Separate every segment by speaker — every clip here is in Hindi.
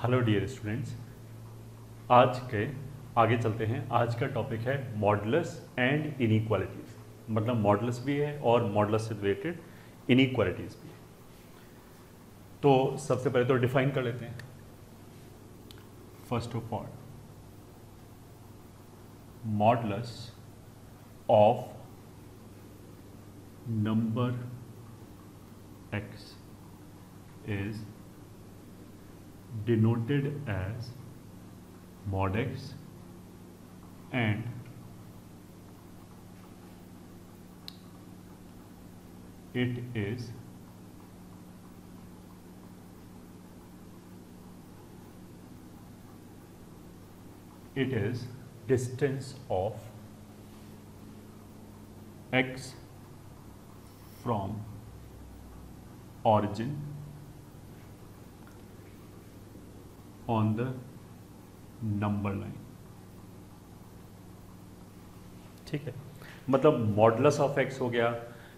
Speaker 1: हेलो डियर स्टूडेंट्स, आज के आगे चलते हैं। आज का टॉपिक है मॉडुलस एंड इनइक्वालिटीज़, मतलब मॉडुलस भी है और मॉडुलस से रिलेटेड इनइक्वालिटीज़ भी है। तो सबसे पहले तो डिफाइन कर लेते हैं। First of all, modulus of number x is denoted as mod x and it is distance of x from origin on the number line। ठीक है, मतलब मॉडुलस ऑफ एक्स हो गया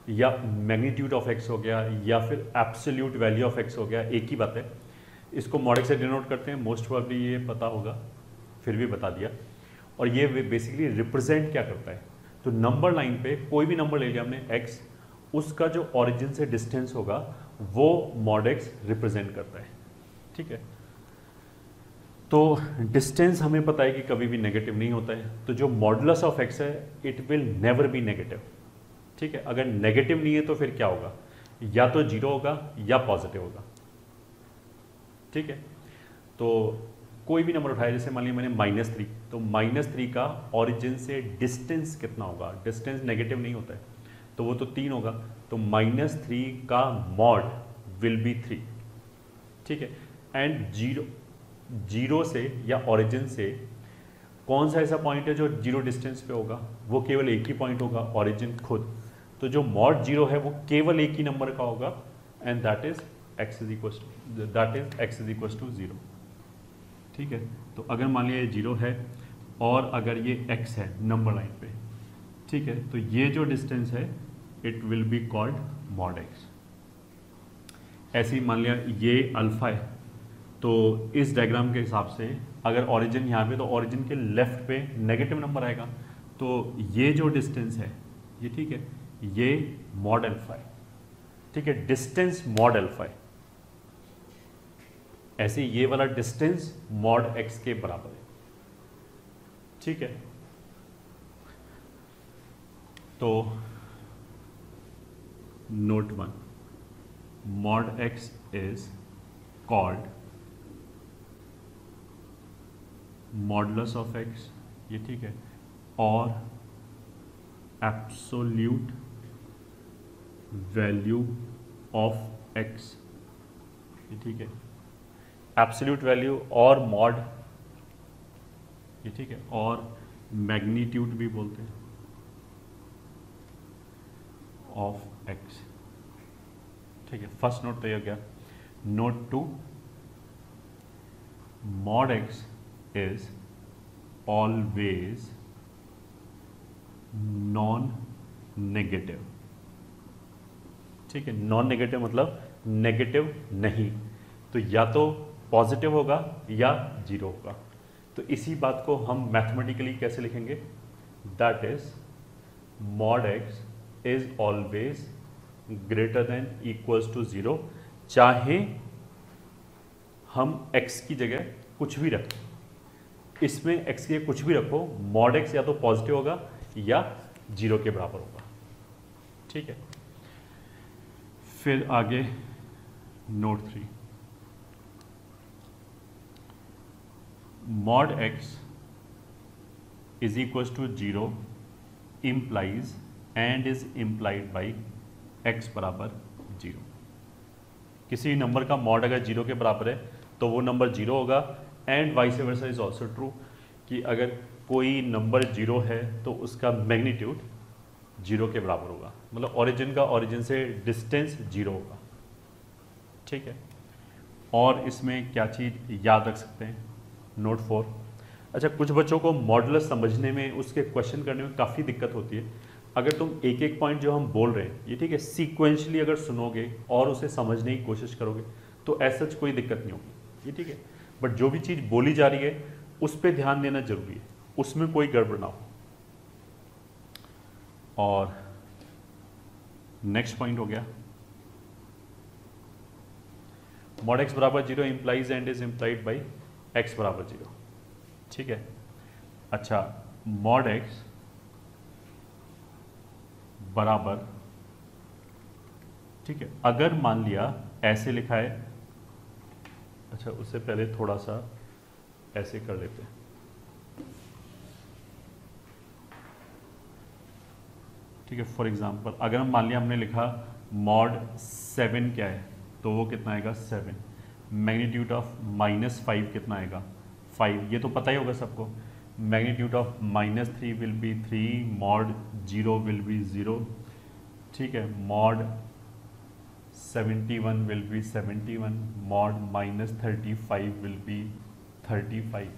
Speaker 1: या मैग्नीट्यूड ऑफ एक्स हो गया या फिर एब्सोल्यूट वैल्यू ऑफ एक्स हो गया, एक ही बात है। इसको मॉड एक्स से डिनोट करते हैं, मोस्ट प्रोबेबली ये पता होगा, फिर भी बता दिया। और ये बेसिकली रिप्रेजेंट क्या करता है, तो नंबर लाइन पे कोई भी नंबर ले लिया हमने एक्स, उसका जो ओरिजिन से डिस्टेंस होगा वो मॉड एक्स रिप्रेजेंट करता है। ठीक है, तो डिस्टेंस हमें पता है कि कभी भी नेगेटिव नहीं होता है, तो जो मॉडुलस ऑफ एक्स है it will never be negative. ठीक है, अगर नेगेटिव नहीं है तो फिर क्या होगा, या तो जीरो होगा या पॉजिटिव होगा। ठीक है, तो कोई भी नंबर उठाया, जैसे मान लिया मैंने -3, तो -3 का ओरिजिन से डिस्टेंस कितना होगा, डिस्टेंस नेगेटिव नहीं होता है, तो वो तो 3 होगा, तो -3 का मॉड विल बी 3। ठीक है, एंड जीरो से या ओरिजिन से कौन सा ऐसा पॉइंट है जो जीरो डिस्टेंस पे होगा, वो केवल एक ही पॉइंट होगा, ओरिजिन खुद। तो जो मॉड जीरो है वो केवल एक ही नंबर का होगा, and that is x is equal to 0। ठीक है, तो अगर मान लिया ये 0 है और अगर ये x है नंबर लाइन पे, ठीक है, तो ये जो डिस्टेंस है it will be called mod x। ऐसे ही मान लिया ये अल्फा है, तो इस डायग्राम के हिसाब से अगर ओरिजिन यहाँ पे, तो ओरिजिन के लेफ्ट पे नेगेटिव नंबर आएगा, तो ये जो डिस्टेंस है ये, ठीक है, ये मॉड अल्फा है। ठीक है, डिस्टेंस मॉड अल्फा है। ऐसे ये वाला डिस्टेंस मॉड एक्स के बराबर है। ठीक है, तो note 1, mod x is called modulus of x, ये ठीक है, और एब्सोल्यूट वैल्यू ऑफ एक्स, ये ठीक है, एब्सोल्यूट वैल्यू और मॉड, ये ठीक है, और मैग्नीट्यूड भी बोलते हैं ऑफ एक्स। ठीक है, फर्स्ट नोट तो ये हो गया। Note 2, mod x is always non negative. ठीक है, नॉन नेगेटिव मतलब नेगेटिव नहीं, तो या तो पॉजिटिव होगा या जीरो होगा। तो इसी बात को हम मैथमेटिकली कैसे लिखेंगे, that is mod x is always greater than equals to 0, चाहे हम x की जगह कुछ भी रखें। इसमें x के कुछ भी रखो, मॉड x या तो पॉजिटिव होगा या 0 के बराबर होगा। ठीक है, फिर आगे note 3, mod x is equal to 0 implies and is implied by x बराबर 0। किसी नंबर का मॉड अगर 0 के बराबर है तो वो नंबर 0 होगा, and vice versa is also true, कि अगर कोई नंबर 0 है तो उसका मैग्नीट्यूड 0 के बराबर होगा, मतलब ओरिजिन से डिस्टेंस 0 होगा। ठीक है, और इसमें क्या चीज़ याद रख सकते हैं, नोट 4। अच्छा, कुछ बच्चों को मॉडुलस समझने में, उसके क्वेश्चन करने में काफ़ी दिक्कत होती है। अगर तुम एक एक पॉइंट जो हम बोल रहे हैं ये, ठीक है, सीक्वेंशली अगर सुनोगे और उसे समझने की कोशिश करोगे तो ऐसा कोई दिक्कत नहीं होगी, ये ठीक है। बट जो भी चीज़ बोली जा रही है उस पर ध्यान देना जरूरी है, उसमें कोई गड़बड़ ना हो। और नेक्स्ट पॉइंट हो गया मॉड एक्स बराबर 0 implies and is implied by x बराबर 0। ठीक है, अच्छा मॉड एक्स बराबर, ठीक है, अगर मान लिया ऐसे लिखा है, अच्छा उससे पहले थोड़ा सा ऐसे कर लेते हैं। ठीक है, फॉर एग्जांपल अगर हम मान लिया हमने लिखा मॉड 7 क्या है, तो वो कितना आएगा 7, मैग्नीट्यूड ऑफ -5 कितना आएगा 5, ये तो पता ही होगा सबको। Magnitude of -3 will be 3, mod 0 will be 0। ठीक है, mod 71 will be 71, mod -35 will be 35।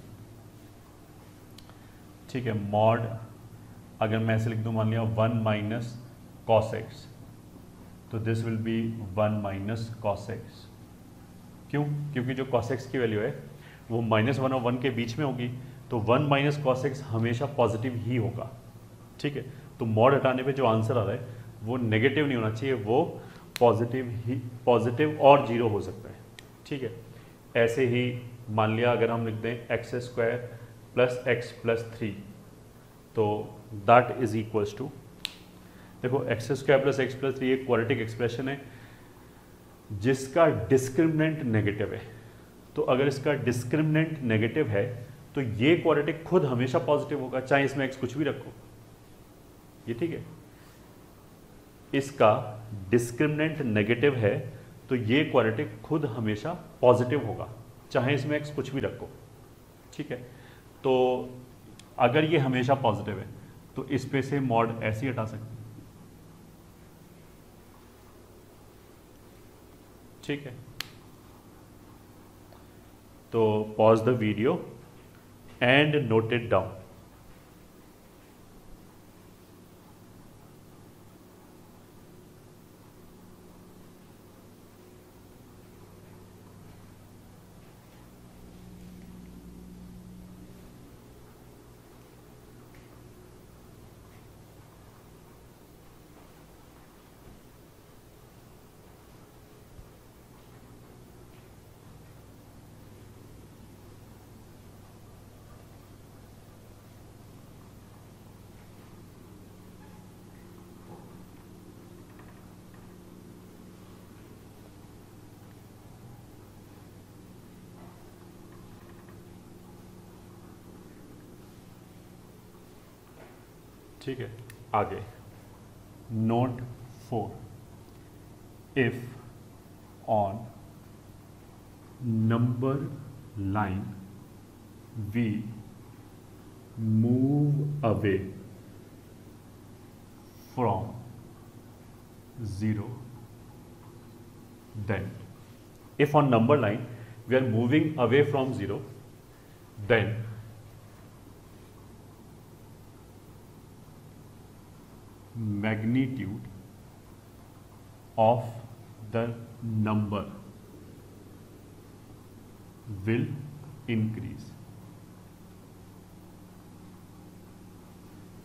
Speaker 1: ठीक है, मॉड अगर मैं ऐसे लिख दूं मान लिया 1 माइनस कॉस एक्स, तो this will be 1 minus cos x. क्यों? क्योंकि जो कॉस एक्स की वैल्यू है वो -1 और 1 के बीच में होगी, तो 1 माइनस कॉस एक्स हमेशा पॉजिटिव ही होगा। ठीक है, तो मॉड हटाने पे जो आंसर आ रहा है वो नेगेटिव नहीं होना चाहिए, वो पॉजिटिव और 0 हो सकता है। ठीक है, ऐसे ही मान लिया अगर हम लिख दें x² प्लस x प्लस 3, तो दैट इज इक्वल्स टू, देखो x² प्लस x प्लस 3 एक क्वाड्रेटिक एक्सप्रेशन है जिसका डिस्क्रिमिनेंट नेगेटिव है। तो अगर इसका डिस्क्रिमिनेंट नेगेटिव है तो ये क्वाड्रेटिक खुद हमेशा पॉजिटिव होगा, चाहे इसमें x कुछ भी रखो। ये ठीक है, इसका डिस्क्रिमिनेंट नेगेटिव है तो ये क्वाड्रेटिक खुद हमेशा पॉजिटिव होगा, चाहे इसमें x कुछ भी रखो। ठीक है, तो अगर ये हमेशा पॉजिटिव है तो इस पे से मॉड ऐसे ही हटा सकते हैं। ठीक है, तो pause the video and note it down. ठीक है, आगे note 4, if on number line we move away from 0, then if on number line we are moving away from 0, then magnitude of the number will increase।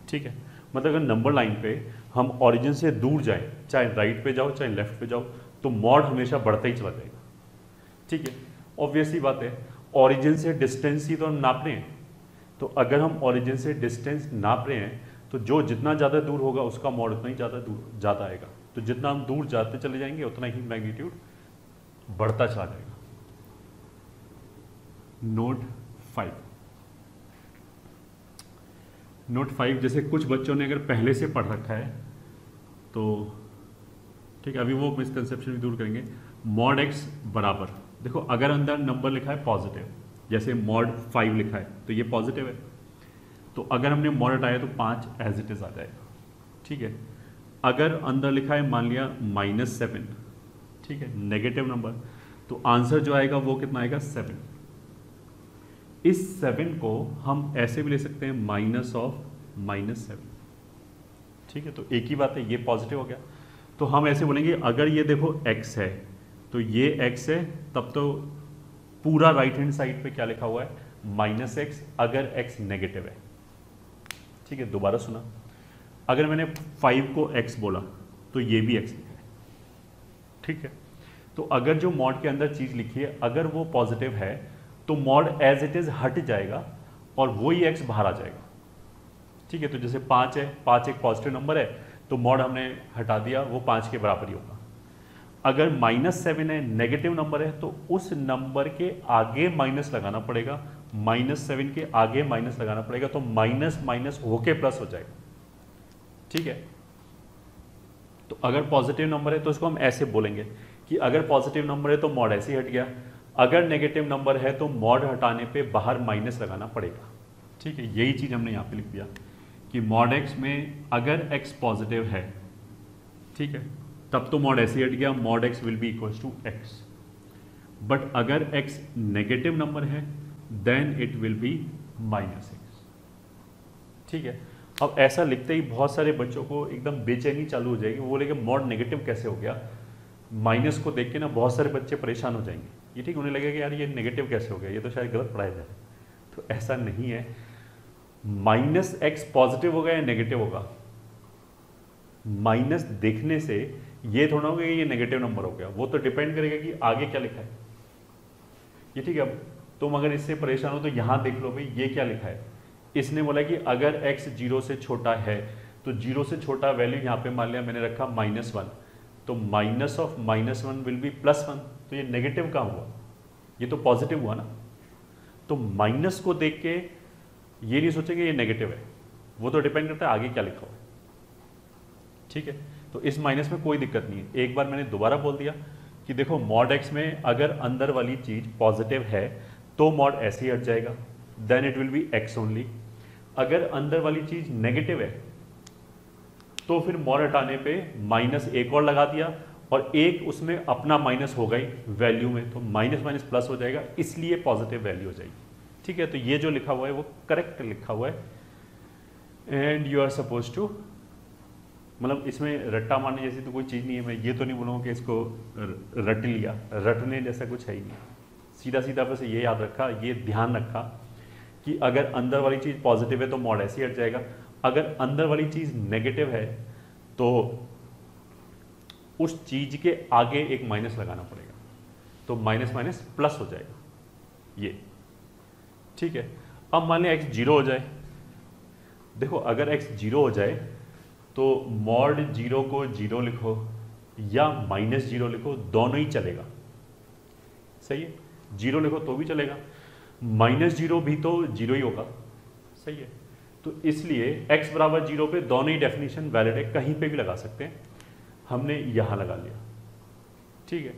Speaker 1: ठीक है, मतलब अगर नंबर लाइन पे हम ओरिजिन से दूर जाएं, चाहे राइट पे जाओ चाहे लेफ्ट पे जाओ, तो मॉड हमेशा बढ़ता ही चला जाएगा। ठीक है, ऑब्वियसली बात है, ओरिजिन से डिस्टेंस ही तो हम नाप रहे हैं, तो अगर हम ओरिजिन से डिस्टेंस नाप रहे हैं तो जो जितना ज़्यादा दूर होगा उसका मॉड उतना ही ज़्यादा आएगा। तो जितना हम दूर जाते चले जाएंगे उतना ही मैग्नीट्यूड बढ़ता चला जाएगा। नोट 5, जैसे कुछ बच्चों ने अगर पहले से पढ़ रखा है तो ठीक है, अभी वो मिसकंसेप्शन भी दूर करेंगे। मॉड एक्स बराबर, देखो अगर अंदर नंबर लिखा है पॉजिटिव, जैसे मॉड 5 लिखा है तो ये पॉजिटिव है, तो अगर हमने मॉड हटाया तो 5 एज इट इज आ जाएगा। ठीक है, अगर अंदर लिखा है मान लिया -7, ठीक है, नेगेटिव नंबर, तो आंसर जो आएगा वो कितना आएगा 7। इस 7 को हम ऐसे भी ले सकते हैं -7। ठीक है, तो एक ही बात है, ये पॉजिटिव हो गया। तो हम ऐसे बोलेंगे अगर ये देखो x है तो ये x है, तब तो पूरा राइट हैंड साइड पे क्या लिखा हुआ है, -x अगर x नेगेटिव है। ठीक है, दोबारा सुना, अगर मैंने 5 को x बोला तो ये भी x लिखा है। ठीक है, तो अगर जो मॉड के अंदर चीज लिखी है अगर वो पॉजिटिव है तो मॉड एज इट इज हट जाएगा और वही x बाहर आ जाएगा। ठीक है, तो जैसे 5 है, 5 एक पॉजिटिव नंबर है तो मॉड हमने हटा दिया, वो 5 के बराबर ही होगा। अगर -7 है, नेगेटिव नंबर है, तो उस नंबर के आगे माइनस लगाना पड़ेगा, -7 के आगे माइनस लगाना पड़ेगा, तो माइनस माइनस होके प्लस हो जाएगा। ठीक है, तो अगर पॉजिटिव नंबर है तो इसको हम ऐसे बोलेंगे कि अगर पॉजिटिव नंबर है तो मॉड ऐसे ही हट गया, अगर नेगेटिव नंबर है तो मॉड हटाने पे बाहर माइनस लगाना पड़ेगा। ठीक है, यही चीज हमने यहाँ पे लिख दिया कि मॉड x में अगर x पॉजिटिव है, ठीक है, तब तो मॉड ऐसे हट गया, mod x will be equals to x। But अगर x नेगेटिव नंबर है then it will be -x। ठीक है, अब ऐसा लिखते ही बहुत सारे बच्चों को एकदम बेचैनी चालू हो जाएगी, वो बोलेंगे मॉड नेगेटिव कैसे हो गया, माइनस को देख के ना बहुत सारे बच्चे परेशान हो जाएंगे। ये ठीक, उन्हें लगेगा कि यार ये नेगेटिव कैसे हो गया, ये तो शायद गलत पढ़ाया जा रहा है। तो ऐसा नहीं है, -x पॉजिटिव होगा या नेगेटिव होगा, माइनस देखने से ये थोड़ा होगा कि ये नेगेटिव नंबर हो गया, वो तो डिपेंड करेगा कि आगे क्या लिखा है। ये ठीक है, अब तुम अगर इससे परेशान हो तो यहां देख लो भाई ये क्या लिखा है। इसने बोला कि अगर x 0 से छोटा है तो 0 से छोटा वैल्यू यहाँ पे मान लिया मैंने रखा -1, तो माइनस ऑफ -1 विल बी +1, तो ये नेगेटिव कहाँ हुआ, ये तो पॉजिटिव हुआ ना। तो माइनस को देख के ये नहीं सोचेंगे ये नेगेटिव है, वो तो डिपेंड करता है आगे क्या लिखा हुआ है। ठीक है, तो इस माइनस में कोई दिक्कत नहीं है। एक बार मैंने दोबारा बोल दिया कि देखो मॉड x में अगर अंदर वाली चीज पॉजिटिव है तो मॉड ऐसे ही हट जाएगा, then it will be x only. अगर अंदर वाली चीज नेगेटिव है तो फिर मॉड हटाने पे माइनस एक और लगा दिया और एक उसमें अपना माइनस हो गई वैल्यू में, तो माइनस माइनस प्लस हो जाएगा, इसलिए पॉजिटिव वैल्यू हो जाएगी। ठीक है, तो ये जो लिखा हुआ है वो करेक्ट लिखा हुआ है and you are suppose to, मतलब इसमें रट्टा मारने जैसी तो कोई चीज़ नहीं है। मैं ये तो नहीं बोलूँगा कि इसको रट लिया, रटने जैसा कुछ है ही नहीं। सीधा सीधा बस ये याद रखा, ये ध्यान रखा कि अगर अंदर वाली चीज़ पॉजिटिव है तो मॉड ऐसे हट जाएगा, अगर अंदर वाली चीज़ नेगेटिव है तो उस चीज़ के आगे एक माइनस लगाना पड़ेगा, तो माइनस माइनस प्लस हो जाएगा ये। ठीक है, अब मान लिया x 0 हो जाए, देखो अगर x 0 हो जाए तो मॉड 0 को 0 लिखो या -0 लिखो, दोनों ही चलेगा। सही है, 0 लिखो तो भी चलेगा, -0 भी तो 0 ही होगा। सही है, तो इसलिए x बराबर 0 पे दोनों ही डेफिनेशन वैलिड है, कहीं पे भी लगा सकते हैं। हमने यहां लगा लिया। ठीक है,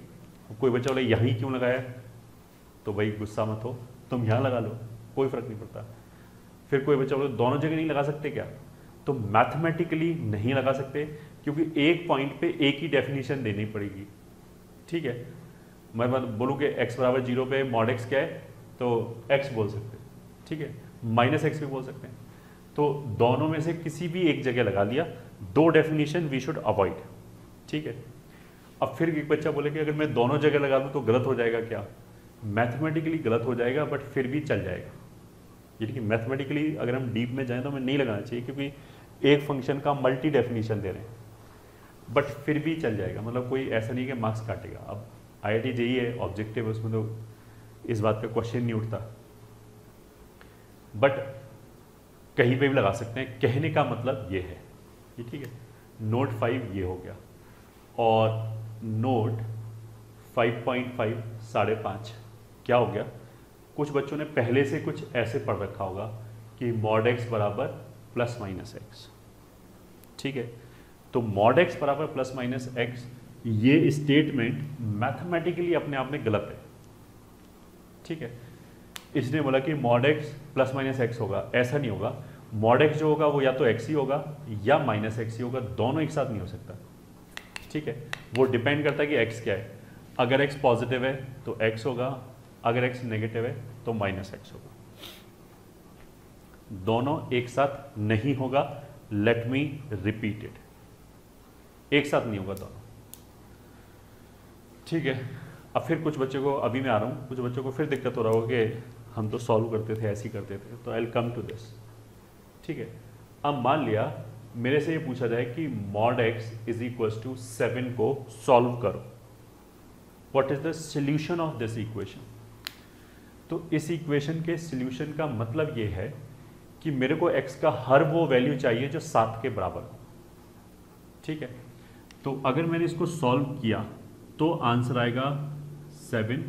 Speaker 1: कोई बच्चा बोले यहीं क्यों लगाया, तो भाई गुस्सा मत हो, तुम यहां लगा लो, कोई फर्क नहीं पड़ता। फिर कोई बच्चा बोले दोनों जगह नहीं लगा सकते क्या, तो मैथमेटिकली नहीं लगा सकते, क्योंकि एक पॉइंट पे एक ही डेफिनेशन देनी पड़ेगी। ठीक है, मैं बोलूँ कि x बराबर 0 पे मॉड x क्या है, तो x बोल सकते हैं। ठीक है, -x भी बोल सकते हैं, तो दोनों में से किसी भी एक जगह लगा लिया, दो डेफिनेशन वी शुड अवॉइड। ठीक है, अब फिर एक बच्चा बोले कि अगर मैं दोनों जगह लगा दूं तो गलत हो जाएगा क्या, मैथमेटिकली गलत हो जाएगा बट फिर भी चल जाएगा। यानी कि मैथमेटिकली अगर हम डीप में जाएं तो हमें नहीं लगाना चाहिए, क्योंकि एक फंक्शन का मल्टी डेफिनेशन दे रहे हैं, बट फिर भी चल जाएगा, मतलब कोई ऐसा नहीं कि मार्क्स काटेगा। अब IIT JEE है, ऑब्जेक्टिव है, उसमें तो इस बात का क्वेश्चन नहीं उठता, बट कहीं पे भी लगा सकते हैं। कहने का मतलब ये है, ये ठीक है। नोट 5 ये हो गया, और नोट 5.5 5.5 क्या हो गया, कुछ बच्चों ने पहले से कुछ ऐसे पढ़ रखा होगा कि मॉड x बराबर +-x। ठीक है, तो मॉड x बराबर +-x ये स्टेटमेंट मैथमेटिकली अपने आप में गलत है। ठीक है, इसने बोला कि मॉड x +-x होगा, ऐसा नहीं होगा। मॉड x जो होगा वो या तो x ही होगा या -x ही होगा, दोनों एक साथ नहीं हो सकता। ठीक है, वो डिपेंड करता है कि x क्या है। अगर x पॉजिटिव है तो x होगा, अगर x नेगेटिव है तो -x होगा, दोनों एक साथ नहीं होगा। लेट मी रिपीट इट, एक साथ नहीं होगा दोनों। ठीक है, अब फिर कुछ बच्चों को, अभी मैं आ रहा हूँ, कुछ बच्चों को फिर दिक्कत हो रहा होगा कि हम तो सॉल्व करते थे, ऐसे ही करते थे, तो I will come to this. ठीक है, अब मान लिया मेरे से ये पूछा जाए कि mod x is equals to 7 को सॉल्व करो, what is the solution of this equation. तो इस इक्वेशन के सॉल्यूशन का मतलब ये है कि मेरे को x का हर वो वैल्यू चाहिए जो 7 के बराबर हो। ठीक है, तो अगर मैंने इसको सॉल्व किया तो आंसर आएगा 7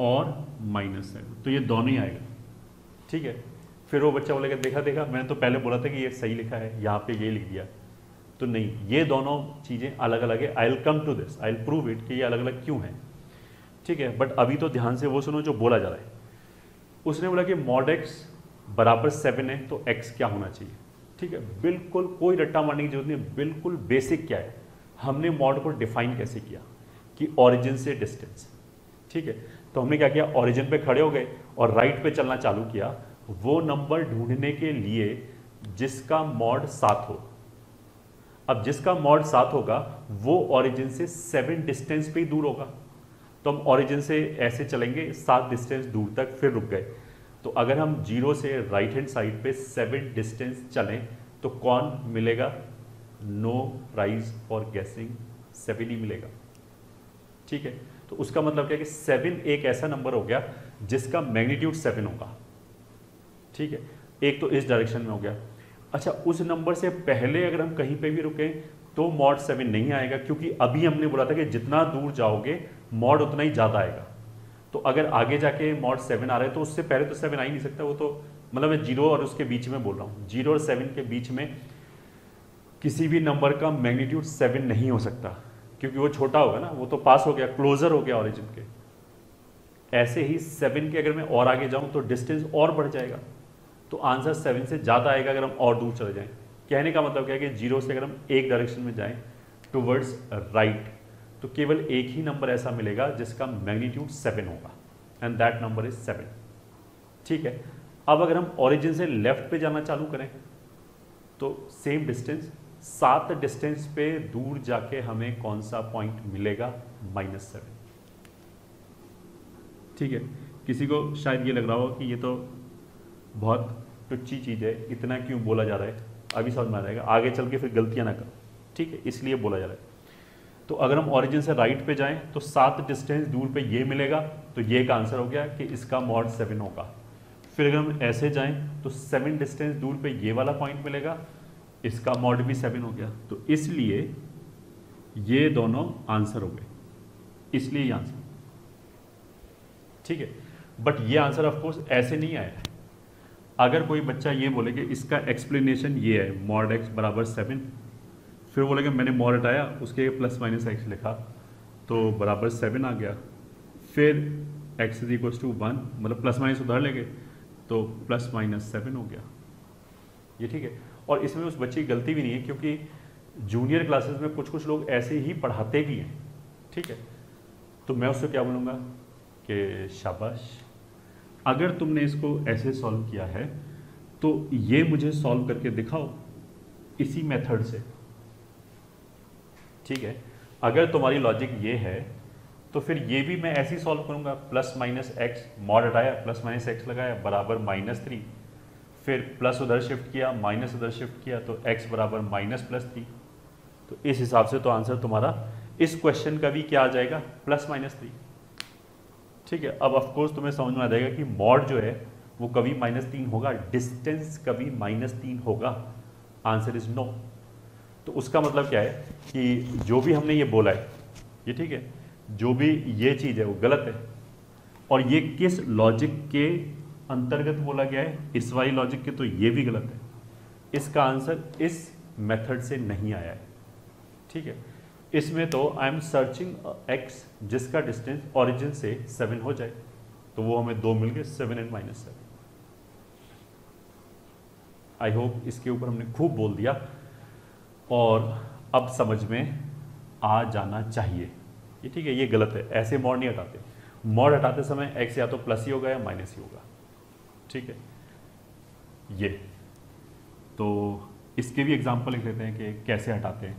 Speaker 1: और -7, तो ये दोनों ही आएगा। ठीक है, फिर वो बच्चा बोलेगा देखा देखा मैंने तो पहले बोला था कि ये सही लिखा है, यहाँ पे ये लिख दिया। तो नहीं, ये दोनों चीज़ें अलग अलग है। I will come to this, I will prove it कि ये अलग अलग क्यों है। ठीक है, बट अभी तो ध्यान से वो सुनो जो बोला जा रहा है। उसने बोला कि मॉड x बराबर 7 है तो x क्या होना चाहिए। ठीक है, बिल्कुल कोई रट्टा मारने की जरूरत नहीं, बिल्कुल बेसिक क्या है, हमने मॉड को डिफाइन कैसे किया कि ओरिजिन से डिस्टेंस। ठीक है, तो हमने क्या किया, ओरिजिन पे खड़े हो गए और राइट पे चलना चालू किया वो नंबर ढूंढने के लिए जिसका मॉड 7 हो। अब जिसका मॉड 7 होगा वो ओरिजिन से 7 डिस्टेंस पे ही दूर होगा, तो हम ओरिजिन से ऐसे चलेंगे 7 डिस्टेंस दूर तक, फिर रुक गए। तो अगर हम 0 से राइट हैंड साइड पे 7 डिस्टेंस चलें तो कौन मिलेगा, नो प्राइज फॉर गेसिंग, 7 ही मिलेगा। ठीक है, तो उसका मतलब क्या है कि 7 एक ऐसा नंबर हो गया जिसका मैग्नीट्यूड 7 होगा। ठीक है, एक तो इस डायरेक्शन में हो गया। अच्छा, उस नंबर से पहले अगर हम कहीं पे भी रुके तो मॉड 7 नहीं आएगा, क्योंकि अभी हमने बोला था कि जितना दूर जाओगे मॉड उतना ही ज़्यादा आएगा। तो अगर आगे जाके मॉड 7 आ रहा है तो उससे पहले तो 7 आ ही नहीं सकता। वो तो मतलब मैं 0 और उसके बीच में बोल रहा हूँ, 0 और 7 के बीच में किसी भी नंबर का मैग्नीट्यूड 7 नहीं हो सकता, क्योंकि वो छोटा होगा ना, वो तो पास हो गया, क्लोजर हो गया ओरिजिन के। ऐसे ही 7 के अगर मैं और आगे जाऊं तो डिस्टेंस और बढ़ जाएगा, तो आंसर 7 से ज़्यादा आएगा अगर हम और दूर चले जाएं। कहने का मतलब क्या है कि 0 से अगर हम एक डायरेक्शन में जाएं टुवर्ड्स राइट तो केवल एक ही नंबर ऐसा मिलेगा जिसका मैग्नीट्यूड 7 होगा, एंड दैट नंबर इज 7। ठीक है, अब अगर हम ओरिजिन से लेफ्ट पे जाना चालू करें तो सेम डिस्टेंस, 7 डिस्टेंस पे दूर जाके हमें कौन सा पॉइंट मिलेगा, -7। ठीक है, किसी को शायद ये लग रहा हो कि ये तो बहुत टुच्ची चीज़ है, इतना क्यों बोला जा रहा है, अभी समझ में आ जाएगा, आगे चल के फिर गलतियां ना करो। ठीक है, इसलिए बोला जा रहा है। तो अगर हम ओरिजिन से राइट पे जाएं तो 7 डिस्टेंस दूर पे ये मिलेगा, तो ये का आंसर हो गया कि इसका मॉड 7 होगा। फिर अगर हम ऐसे जाएं तो 7 डिस्टेंस दूर पे ये वाला पॉइंट मिलेगा, इसका मॉड भी 7 हो गया। तो इसलिए ये दोनों आंसर हो गए, इसलिए ये आंसर। ठीक है, बट ये आंसर ऑफ कोर्स ऐसे नहीं आया है। अगर कोई बच्चा ये बोले कि इसका एक्सप्लेनेशन ये है, मॉड x बराबर 7, फिर बोले कि मैंने मॉड हटाया उसके +-x लिखा तो बराबर 7 आ गया, फिर x इज इक्वल्स टू 1, मतलब +- उधर ले गए तो +-7 हो गया। ये ठीक है, और इसमें उस बच्चे की गलती भी नहीं है, क्योंकि जूनियर क्लासेस में कुछ कुछ लोग ऐसे ही पढ़ाते भी हैं। ठीक है, तो मैं उससे क्या बोलूँगा कि शाबाश, अगर तुमने इसको ऐसे सॉल्व किया है तो ये मुझे सॉल्व करके दिखाओ इसी मेथड से। ठीक है, अगर तुम्हारी लॉजिक ये है तो फिर ये भी मैं ऐसे ही सॉल्व करूंगा, +-x, मॉड हटाया +-x लगाया बराबर -3, फिर प्लस उधर शिफ्ट किया माइनस उधर शिफ्ट किया तो x बराबर -+3। तो इस हिसाब से तो आंसर तुम्हारा इस क्वेश्चन का भी क्या आ जाएगा, +-3। ठीक है, अब ऑफ कोर्स तुम्हें समझ में आ जाएगा कि मॉड जो है वो कभी -3 होगा, डिस्टेंस कभी -3 होगा, आंसर इज नो। तो उसका मतलब क्या है कि जो भी हमने ये बोला है ये ठीक है, जो भी ये चीज़ है वो गलत है। और ये किस लॉजिक के अंतर्गत बोला गया है, इस वाली लॉजिक के, तो ये भी गलत है। इसका आंसर इस मेथड से नहीं आया है। ठीक है, इसमें तो आई एम सर्चिंग x जिसका डिस्टेंस ओरिजिन से 7 हो जाए, तो वो हमें 2 मिल गए, 7 और -7। आई होप इसके ऊपर हमने खूब बोल दिया और अब समझ में आ जाना चाहिए। ये ठीक है, ये गलत है, ऐसे मॉड नहीं हटाते। मॉड हटाते समय x या तो प्लस ही होगा या माइनस ही होगा। ठीक है, ये तो इसके भी एग्जाम्पल लिख लेते हैं कि कैसे हटाते हैं।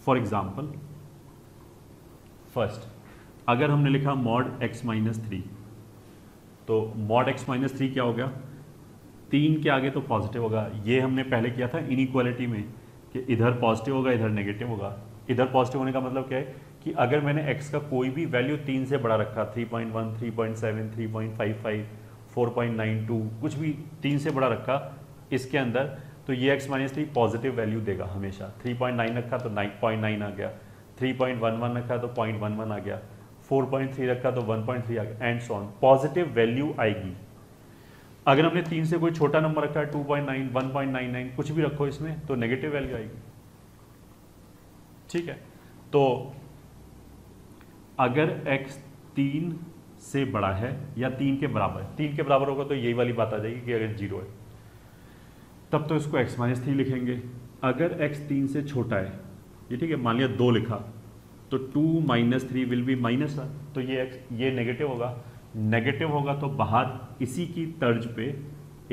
Speaker 1: फॉर एग्जाम्पल, फर्स्ट अगर हमने लिखा मॉड x माइनस 3, तो मॉड x माइनस 3 क्या हो गया, 3 के आगे तो पॉजिटिव होगा। ये हमने पहले किया था इनइक्वालिटी में कि इधर पॉजिटिव होगा इधर नेगेटिव होगा। इधर पॉजिटिव होने का मतलब क्या है कि अगर मैंने x का कोई भी वैल्यू 3 से बड़ा रखा, 3.1, 3.7, 3.55, 4.92, कुछ भी 3 से बड़ा रखा इसके अंदर, तो ये x माइनस 3 पॉजिटिव वैल्यू देगा हमेशा। 3.9 रखा तो 9.9 आ गया, 3.11 रखा तो 0.11 आ गया, 4.3 रखा तो 1.3 आ गया, and so on, positive value आएगी। अगर हमने 3 से कोई छोटा नंबर रखा है, 2.9, 1.99, कुछ भी रखो इसमें, तो नेगेटिव वैल्यू आएगी। ठीक है, तो अगर x 3 से बड़ा है या 3 के बराबर है, 3 के बराबर होगा तो यही वाली बात आ जाएगी कि अगर 0 है तब तो इसको x माइनस 3 लिखेंगे। अगर x 3 से छोटा है, ये ठीक है, मान लिया 2 लिखा, तो 2 माइनस 3 विल बी माइनस 1, तो ये नेगेटिव होगा। नेगेटिव होगा तो बाहर इसी की तर्ज पे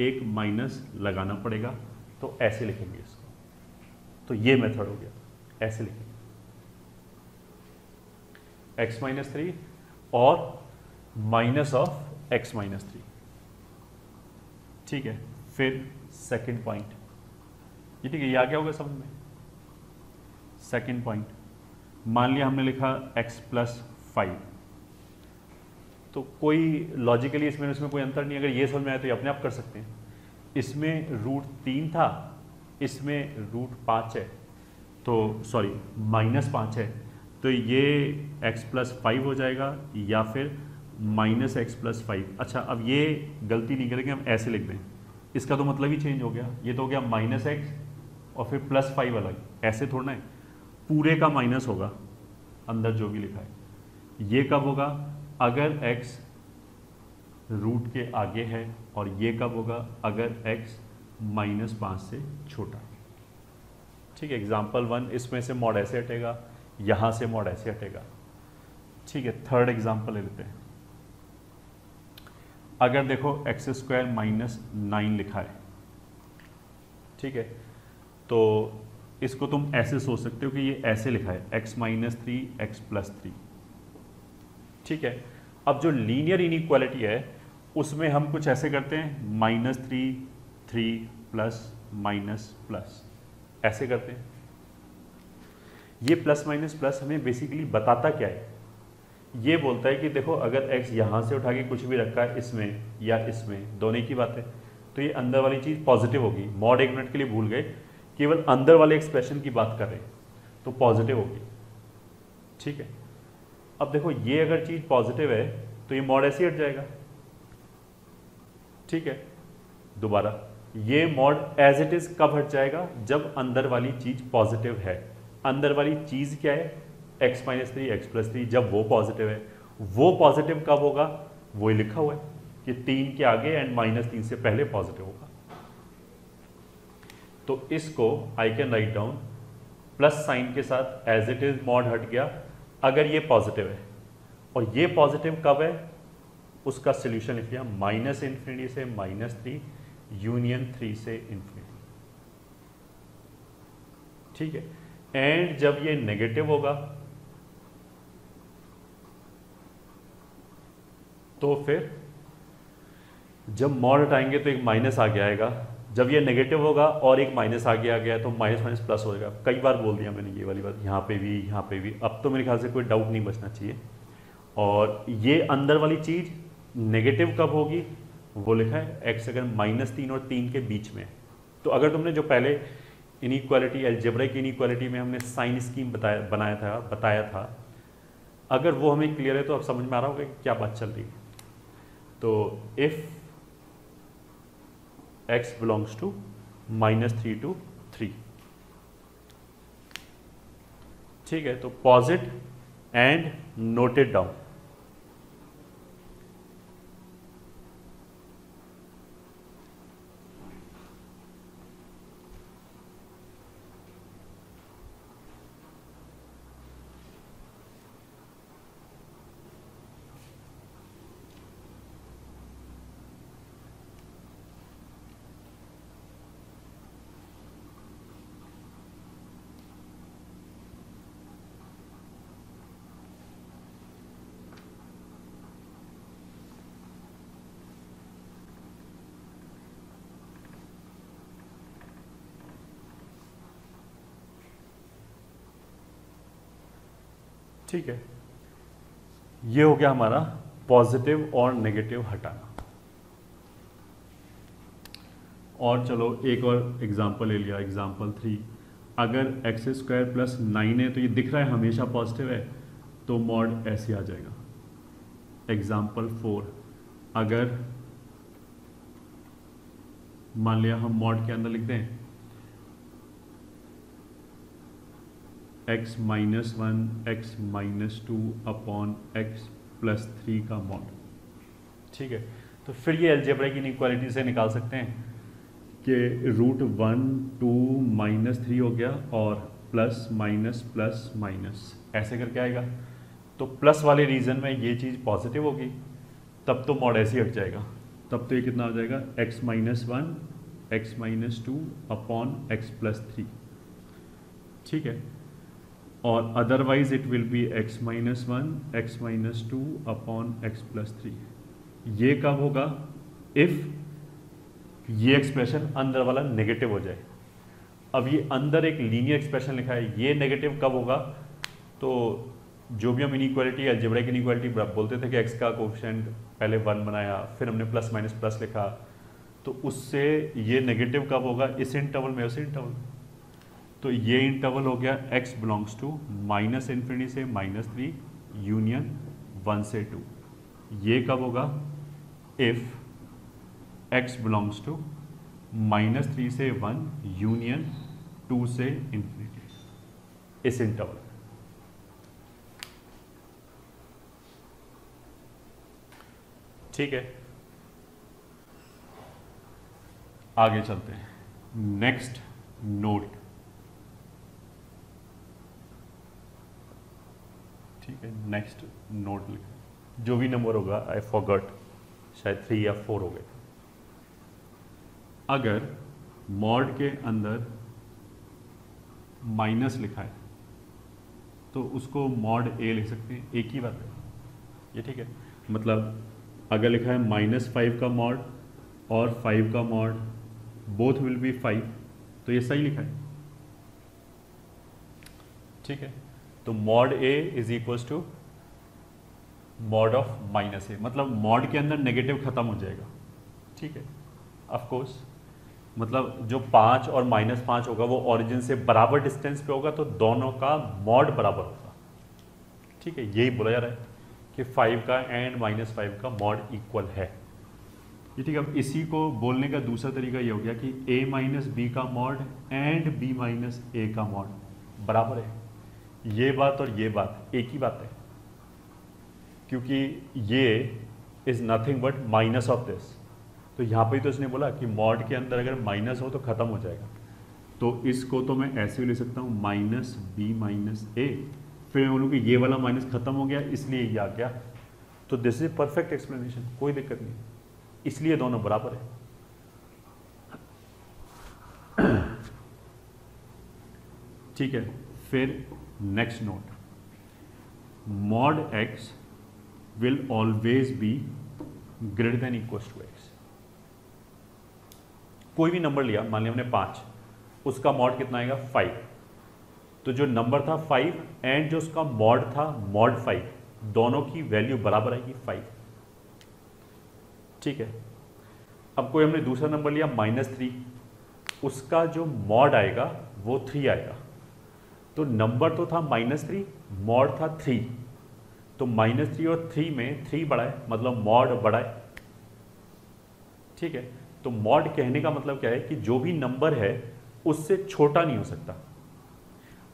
Speaker 1: एक माइनस लगाना पड़ेगा, तो ऐसे लिखेंगे इसको। तो ये मेथड हो गया, ऐसे लिखेंगे x माइनस 3 और माइनस ऑफ x माइनस 3। ठीक है, फिर सेकंड पॉइंट, ये ठीक है, ये आ गया होगा समझ में। सेकंड पॉइंट, मान लिया हमने लिखा x प्लस 5, तो कोई लॉजिकली इसमें कोई अंतर नहीं। अगर ये समझ में आए तो ये अपने आप कर सकते हैं। इसमें रूट 3 था, इसमें रूट 5 है, तो सॉरी माइनस 5 है, तो ये x प्लस 5 हो जाएगा या फिर माइनस एक्स प्लस 5। अच्छा, अब ये गलती नहीं करेंगे, हम ऐसे लिख दें, इसका तो मतलब ही चेंज हो गया। ये तो हो गया माइनस एक्स और फिर प्लस 5 अलग, ऐसे थोड़ा है, पूरे का माइनस होगा अंदर जो भी लिखा है। ये कब होगा, अगर x रूट के आगे है, और ये कब होगा, अगर x माइनस 5 से छोटा है। ठीक है, एग्जाम्पल 1, इसमें से मॉड ऐसे हटेगा, यहाँ से मॉड ऐसे हटेगा। ठीक है, थर्ड एग्जाम्पल ले लेते हैं। अगर देखो एक्स स्क्वायर माइनस 9 लिखा है, ठीक है, तो इसको तुम ऐसे सोच सकते हो कि ये ऐसे लिखा है x माइनस 3 एक्स प्लस 3। ठीक है, अब जो लीनियर इनइक्वालिटी है उसमें हम कुछ ऐसे करते हैं, माइनस 3 3 प्लस माइनस प्लस, ऐसे करते हैं। ये प्लस माइनस प्लस हमें बेसिकली बताता क्या है, ये बोलता है कि देखो अगर x यहाँ से उठा के कुछ भी रखा है इसमें या इसमें, दोनों की बात है, तो ये अंदर वाली चीज़ पॉजिटिव होगी। मॉड एक मिनट के लिए भूल गए, केवल अंदर वाले एक्सप्रेशन की बात कर रहे हैं, तो पॉजिटिव होगी। ठीक है, अब देखो ये अगर चीज़ पॉजिटिव है तो ये मॉड ऐसे हट जाएगा। ठीक है, दोबारा ये मॉड एज इट इज कब हट जाएगा, जब अंदर वाली चीज़ पॉजिटिव है। अंदर वाली चीज़ क्या है, x माइनस 3 एक्स प्लस 3, जब वो पॉजिटिव है। वो पॉजिटिव कब होगा, वो ही लिखा हुआ है कि 3 के आगे एंड माइनस 3 से पहले पॉजिटिव होगा। तो इसको आई can write down plus sign के साथ, एज इट इज मॉड हट गया अगर ये पॉजिटिव है। और ये पॉजिटिव कब है, उसका सोल्यूशन लिख लिया, माइनस इन्फिनिटी से माइनस 3 यूनियन 3 से इन्फिनिटी। ठीक है, एंड जब ये नेगेटिव होगा तो फिर जब मॉड हटाएंगे तो एक माइनस आगे आएगा। जब ये नेगेटिव होगा और एक माइनस आगे आ गया तो माइनस माइनस प्लस हो जाएगा। कई बार बोल दिया मैंने ये वाली बात, यहाँ पे भी यहाँ पे भी। अब तो मेरे ख्याल से कोई डाउट नहीं बचना चाहिए। और ये अंदर वाली चीज़ नेगेटिव कब होगी, वो लिखा है एक्स अगर माइनस 3 और 3 के बीच में। तो अगर तुमने जो पहले इनइक्वालिटी एल्जेब्रिक इनइक्वालिटी में हमने साइन स्कीम बताया था, अगर वो हमें क्लियर है तो अब समझ में आ रहा होगा कि क्या बात चल रही है। तो if x belongs to -3 to 3, ठीक है, तो पॉजिट एंड नोटेड डाउन। ठीक है, ये हो गया हमारा पॉजिटिव और नेगेटिव हटाना। और चलो एक और एग्जांपल ले लिया, एग्जांपल 3। अगर एक्स स्क्वायर प्लस 9 है तो ये दिख रहा है हमेशा पॉजिटिव है, तो मॉड ऐसे आ जाएगा। एग्जांपल 4, अगर मान लिया हम मॉड के अंदर लिख दें x minus 1 x minus 2 upon x plus 3 का मॉड। ठीक है, तो फिर ये अलजेब्रिक इनइक्वालिटी से निकाल सकते हैं कि रूट 1 2 माइनस 3 हो गया और प्लस माइनस प्लस माइनस ऐसे करके आएगा। तो प्लस वाले रीजन में ये चीज़ पॉजिटिव होगी, तब तो मॉड ऐसे ही हट जाएगा। तब तो ये कितना हो जाएगा, x minus 1 x minus 2 upon x plus 3। ठीक है, और otherwise it will be x minus 1 x minus 2 upon x plus 3। ये कब होगा, इफ़ ये एक्सप्रेशन अंदर वाला नेगेटिव हो जाए। अब ये अंदर एक लीनियर एक्सप्रेशन लिखा है, ये नेगेटिव कब होगा, तो जो भी हम इनइक्वालिटी अलजेब्रिक इनइक्वालिटी बोलते थे कि x का कोएफिशिएंट पहले 1 बनाया, फिर हमने प्लस माइनस प्लस लिखा, तो उससे ये नेगेटिव कब होगा, इस इंटरवल में उस इंटरवल। तो ये इंटरवल हो गया x belongs to minus infinity से माइनस 3 यूनियन 1 से 2। ये कब होगा, if x belongs to minus 3 से 1 यूनियन 2 से इन्फिनिटी, इस इंटरवल। ठीक है, आगे चलते हैं। Next note. ठीक है, नेक्स्ट नोट लिखा, जो भी नंबर होगा, आई फॉरगॉट, शायद 3 या 4 हो गए। अगर मॉड के अंदर माइनस लिखा है तो उसको मॉड ए लिख सकते हैं, एक ही बात है ये। ठीक है, मतलब अगर लिखा है -5 का मॉड और 5 का मॉड, बोथ विल बी 5, तो ये सही लिखा है। ठीक है, तो mod A is equals to mod of minus A, मतलब मॉड के अंदर नेगेटिव खत्म हो जाएगा। ठीक है, ऑफ कोर्स, मतलब जो 5 और -5 होगा वो ओरिजिन से बराबर डिस्टेंस पे होगा, तो दोनों का मॉड बराबर होगा। ठीक है, यही बोला जा रहा है कि 5 का एंड -5 का मॉड इक्वल है। ये ठीक है, अब इसी को बोलने का दूसरा तरीका ये हो गया कि a माइनस बी का मॉड एंड b माइनस ए का मॉड बराबर है। ये बात और ये बात एक ही बात है, क्योंकि ये is nothing but minus of this. तो यहाँ पे तो इसने बोला कि मॉड के अंदर अगर माइनस हो तो खत्म हो जाएगा, तो इसको तो मैं ऐसे भी ले सकता हूँ माइनस बी माइनस ए, फिर मैं बोलूँ कि ये वाला माइनस खत्म हो गया इसलिए ये आ गया। तो दिस इज परफेक्ट एक्सप्लेनेशन, कोई दिक्कत नहीं, इसलिए दोनों बराबर है। ठीक है, फिर next note, mod x will always be greater than equals to x. कोई भी नंबर लिया, मान लिया हमने 5, उसका मॉड कितना आएगा 5, तो जो नंबर था 5 एंड जो उसका मॉड था मॉड 5, दोनों की वैल्यू बराबर आएगी 5। ठीक है, अब कोई हमने दूसरा नंबर लिया -3, उसका जो मॉड आएगा वो 3 आएगा, तो नंबर तो था -3, मॉड था 3, तो -3 और 3 में 3 बढ़ा है, मतलब मॉड बढ़ा है। ठीक है, तो मॉड कहने का मतलब क्या है कि जो भी नंबर है उससे छोटा नहीं हो सकता।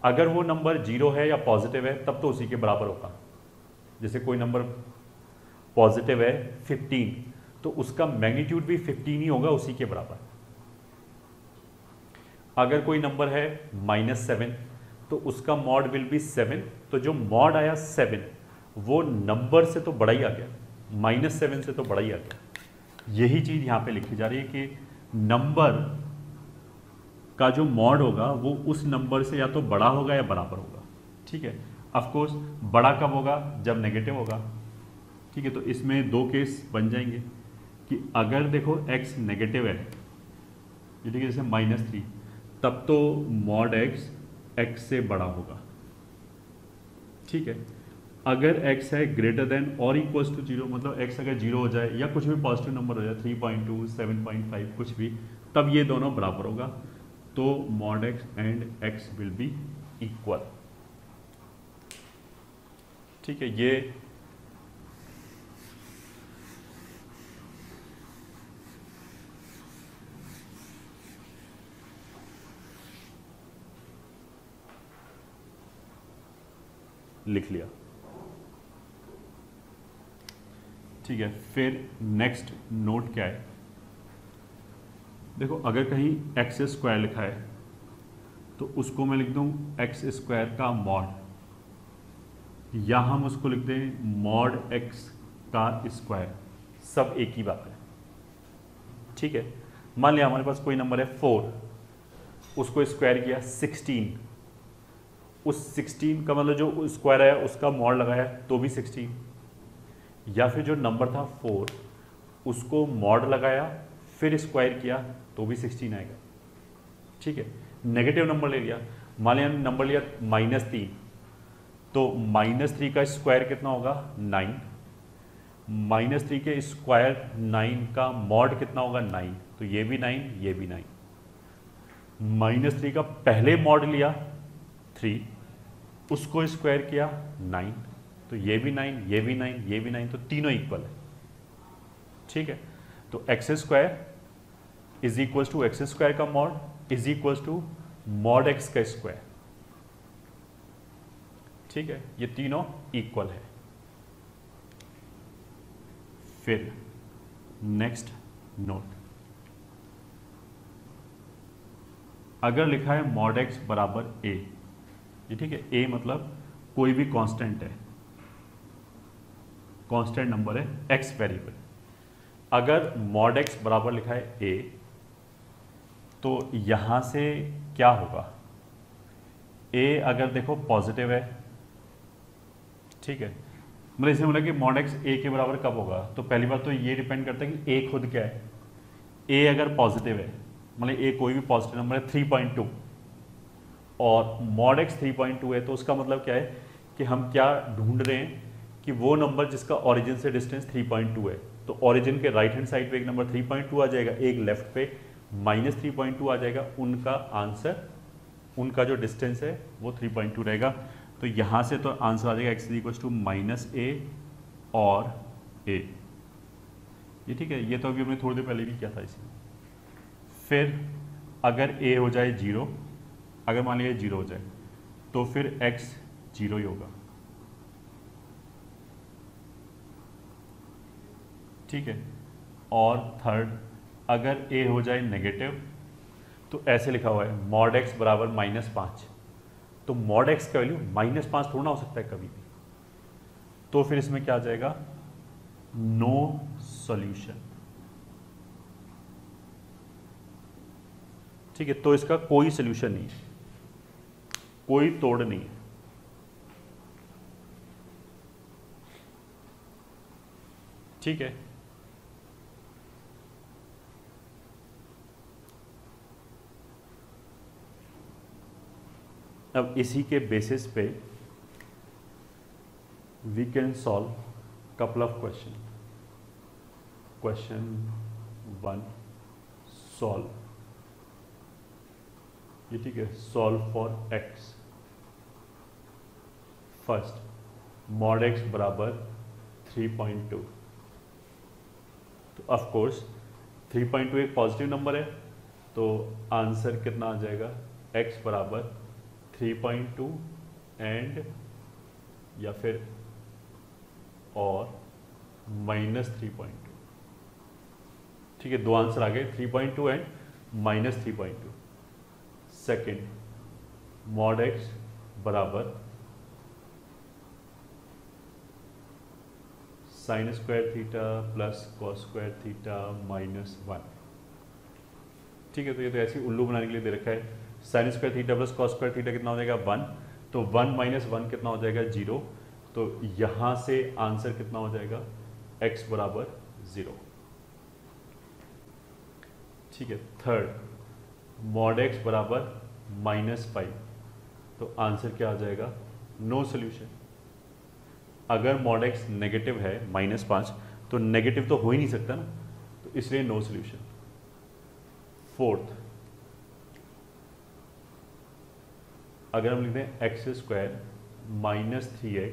Speaker 1: अगर वो नंबर 0 है या पॉजिटिव है तब तो उसी के बराबर होगा। जैसे कोई नंबर पॉजिटिव है 15, तो उसका मैग्नीट्यूड भी 15 ही होगा, उसी के बराबर। अगर कोई नंबर है -7, तो उसका मॉड विल बी 7, तो जो मॉड आया 7 वो नंबर से तो बड़ा ही आ गया, -7 से तो बड़ा ही आ गया। यही चीज़ यहाँ पे लिखी जा रही है कि नंबर का जो मॉड होगा वो उस नंबर से या तो बड़ा होगा या बराबर होगा। ठीक है, ऑफ कोर्स बड़ा कब होगा, जब नेगेटिव होगा। ठीक है, तो इसमें 2 केस बन जाएंगे कि अगर देखो x नेगेटिव है, ये ठीक है, जैसे -3, तब तो मॉड x से बड़ा होगा। ठीक है, अगर x है ग्रेटर देन और इक्वल्स टू 0, मतलब x अगर 0 हो जाए या कुछ भी पॉजिटिव नंबर हो जाए 3.2 7.5 कुछ भी, तब ये दोनों बराबर होगा, तो mod x and x will B equal. ठीक है, ये लिख लिया। ठीक है, फिर नेक्स्ट नोट क्या है, देखो अगर कहीं एक्स स्क्वायर लिखा है तो उसको मैं लिख दूं एक्स स्क्वायर का मॉड, या हम उसको लिख दें मॉड एक्स का स्क्वायर, सब एक ही बात है। ठीक है, मान लिया हमारे पास कोई नंबर है 4, उसको स्क्वायर किया 16, उस 16 का मतलब जो स्क्वायर है उसका मॉड लगाया तो भी 16, या फिर जो नंबर था 4 उसको मॉड लगाया फिर स्क्वायर किया तो भी 16 आएगा। ठीक है, नेगेटिव नंबर ले लिया, मान लिया नंबर लिया -3, तो -3 का स्क्वायर कितना होगा 9, -3 के स्क्वायर 9 का मॉड कितना होगा 9, तो ये भी 9 ये भी 9, -3 का पहले मॉड लिया 3, उसको स्क्वायर किया 9, तो ये भी 9 ये भी 9 ये भी 9, तो तीनों इक्वल है। ठीक है, तो x square is equal to x square का mod is equal to mod x का स्क्वायर। ठीक है, ये तीनों इक्वल है। फिर नेक्स्ट नोट, अगर लिखा है मॉड एक्स बराबर ए, ये ठीक है, ए मतलब कोई भी कांस्टेंट है, कांस्टेंट नंबर है, एक्स वेरिएबल, अगर मॉड एक्स बराबर लिखा है ए, तो यहां से क्या होगा, ए अगर देखो पॉजिटिव है, ठीक है, मतलब इसमें बोला कि मॉड एक्स ए के बराबर कब होगा, तो पहली बात तो ये डिपेंड करता है कि ए खुद क्या है, ए अगर पॉजिटिव है, मतलब ए कोई भी पॉजिटिव नंबर है 3.2 और मॉड एक्स 3.2 है, तो उसका मतलब क्या है कि हम क्या ढूंढ रहे हैं कि वो नंबर जिसका ओरिजिन से डिस्टेंस 3.2 है, तो ओरिजिन के राइट हैंड साइड पे एक नंबर 3.2 आ जाएगा, एक लेफ्ट पे -3.2 आ जाएगा, उनका आंसर, उनका जो डिस्टेंस है वो 3.2 रहेगा। तो यहाँ से तो आंसर आ जाएगा x इक्वल टू -a और a, ये ठीक है, ये तो अभी हमने थोड़ी देर पहले भी किया था इसमें। फिर अगर a हो जाए 0, अगर मान लीजिए 0 हो जाए तो फिर x 0 ही होगा। ठीक है, और थर्ड, अगर a हो जाए नेगेटिव, तो ऐसे लिखा हुआ है मॉड x बराबर -5, तो मॉड x का वैल्यू -5 थोड़ा ना हो सकता है कभी भी, तो फिर इसमें क्या आ जाएगा, नो सॉल्यूशन। ठीक है, तो इसका कोई सॉल्यूशन नहीं है, कोई तोड़ नहीं है। ठीक है, अब इसी के बेसिस पे we can solve couple of question. Question 1 solve, ये ठीक है, solve for x। First, mod x बराबर 3.2, तो ऑफ कोर्स 3.2 एक पॉजिटिव नंबर है, तो आंसर कितना आ जाएगा, x बराबर 3.2 एंड या फिर और -3.2। ठीक है, दो आंसर आ गए, 3.2 एंड -3.2। सेकेंड, मॉड x बराबर sin square theta plus cos square theta -1। ठीक है, तो ये तो ऐसे उल्लू बनाने के लिए दे रखा है, sin square theta plus cos square theta कितना हो जाएगा 1, तो 1 - 1 कितना हो जाएगा 0, तो यहाँ से आंसर कितना हो जाएगा, x बराबर 0। ठीक है, थर्ड, मॉड x बराबर -5, तो आंसर क्या आ जाएगा, नो सोल्यूशन। अगर मॉड एक्स नेगेटिव है -5 तो नेगेटिव तो हो ही नहीं सकता ना, तो इसलिए नो सोल्यूशन। फोर्थ, अगर हम लिखते हैं एक्स स्क्वायर -3x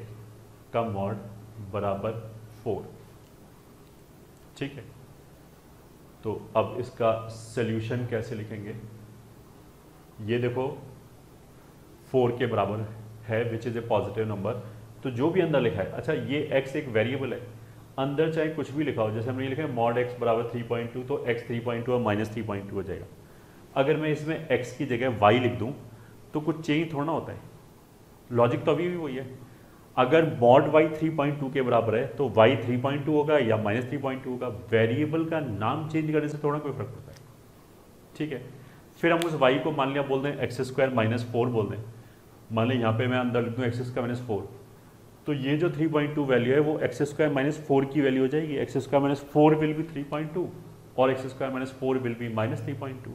Speaker 1: का मॉड बराबर 4, ठीक है। तो अब इसका सोल्यूशन कैसे लिखेंगे, ये देखो 4 के बराबर है which is a positive number, तो जो भी अंदर लिखा है, अच्छा ये x एक वेरिएबल है, अंदर चाहे कुछ भी लिखा हो, जैसे हमने लिखा है मॉड x बराबर 3.2 तो x 3.2 और -3.2 हो जाएगा। अगर मैं इसमें x की जगह y लिख दूं तो कुछ चेंज थोड़ा ना होता है, लॉजिक तो अभी भी वही है। अगर मॉड y 3.2 के बराबर है तो y 3.2 होगा या -3.2 होगा, वेरिएबल का नाम चेंज करने से थोड़ा कोई फर्क पड़ता है, ठीक है। फिर हम उस y को मान लिया बोल दें x स्क्वायर -4 बोल दें, मान लें यहाँ पे मैं अंदर लिख दूँ एक्स स्क्वायर -4, तो ये जो 3.2 वैल्यू है वो एक्स स्क्वायर -4 की वैल्यू हो जाएगी। एक्स स्क्वायर -4 विल बी 3.2 और एक्स स्क्वायर -4 विल बी -3.2,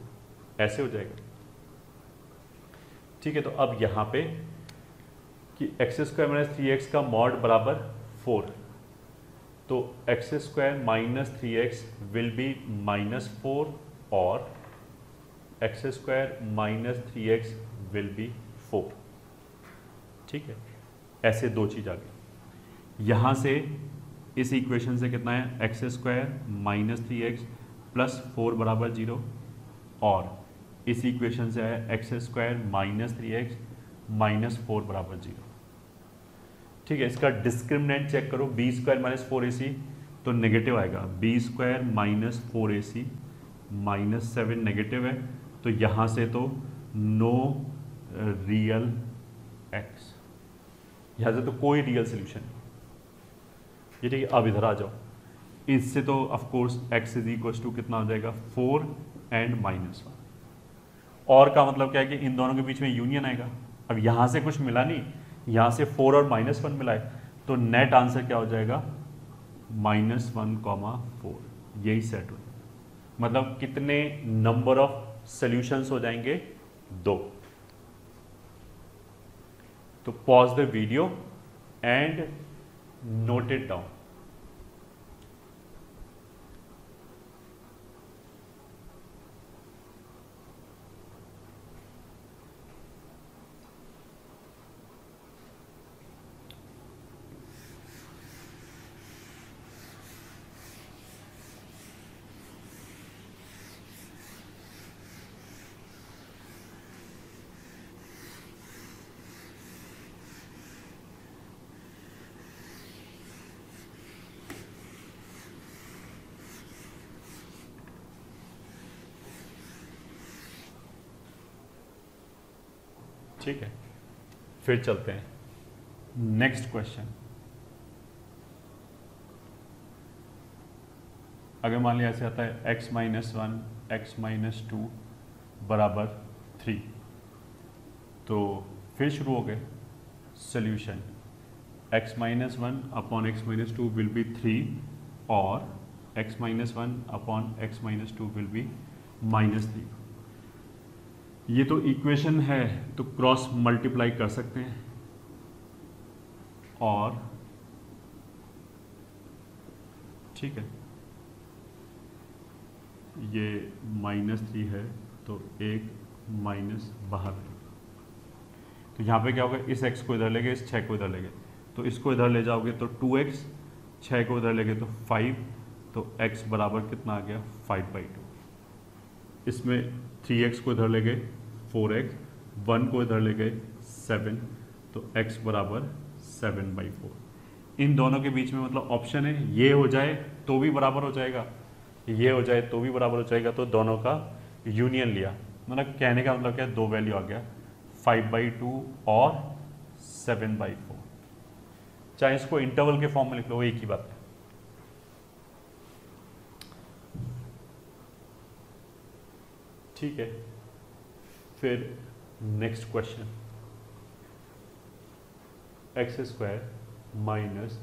Speaker 1: ऐसे हो जाएगा, ठीक है। तो अब यहाँ पे कि एक्स स्क्वायर -3x का मॉड बराबर 4, तो x square -3x will be -4 और x square -3x will be 4, ठीक है। ऐसे दो चीज आ गई। यहाँ से इस इक्वेशन से कितना है, एक्स स्क्वायर -3x प्लस 4 बराबर 0, और इस इक्वेशन से है एक्स स्क्वायर -3x -4 बराबर 0, ठीक है। इसका डिस्क्रिमिनेंट चेक करो, बी स्क्वायर -4ac तो नेगेटिव आएगा, बी स्क्वायर -4ac -7 नेगेटिव है, तो यहाँ से तो नो रियल x, यहाँ से तो कोई रियल सोल्यूशन नहीं, ये ठीक है। अब इधर आ जाओ, इससे तो of course x is equal to कितना हो जाएगा 4 एंड -1, और का मतलब क्या है कि इन दोनों के बीच में यूनियन आएगा। अब यहाँ से कुछ मिला नहीं, यहाँ से 4 और -1 मिला है, तो नेट आंसर क्या हो जाएगा -1,4, यही सेट हो, मतलब कितने नंबर ऑफ सॉल्यूशंस हो जाएंगे, 2। तो pause the video and note it down. ठीक है, फिर चलते हैं नेक्स्ट क्वेश्चन। अगर मान लिया ऐसे आता है x -1 x -2 बराबर 3, तो फिर शुरू हो गए solution, x -1 upon x -2 will be 3 और x -1 upon x -2 will be -3। ये तो इक्वेशन है तो क्रॉस मल्टीप्लाई कर सकते हैं, और ठीक है ये -3 है तो एक माइनस बाहर है, तो यहाँ पे क्या होगा, इस x को इधर ले गए, इस 6 को इधर ले गए, तो इसको इधर ले जाओगे तो 2x, 6 को इधर ले गए तो 5, तो x बराबर कितना आ गया 5/2। इसमें 3x को इधर ले गए 4x, 1 को इधर ले गए 7, तो x बराबर 7/4। इन दोनों के बीच में मतलब ऑप्शन है, ये हो जाए तो भी बराबर हो जाएगा, ये हो जाए तो भी बराबर हो जाएगा, तो दोनों का यूनियन लिया, मतलब कहने का मतलब क्या, दो वैल्यू आ गया 5/2 और 7/4। चाहे इसको इंटरवल के फॉर्म में लिख लो, एक ही बात है। ठीक है, फिर next question, x² minus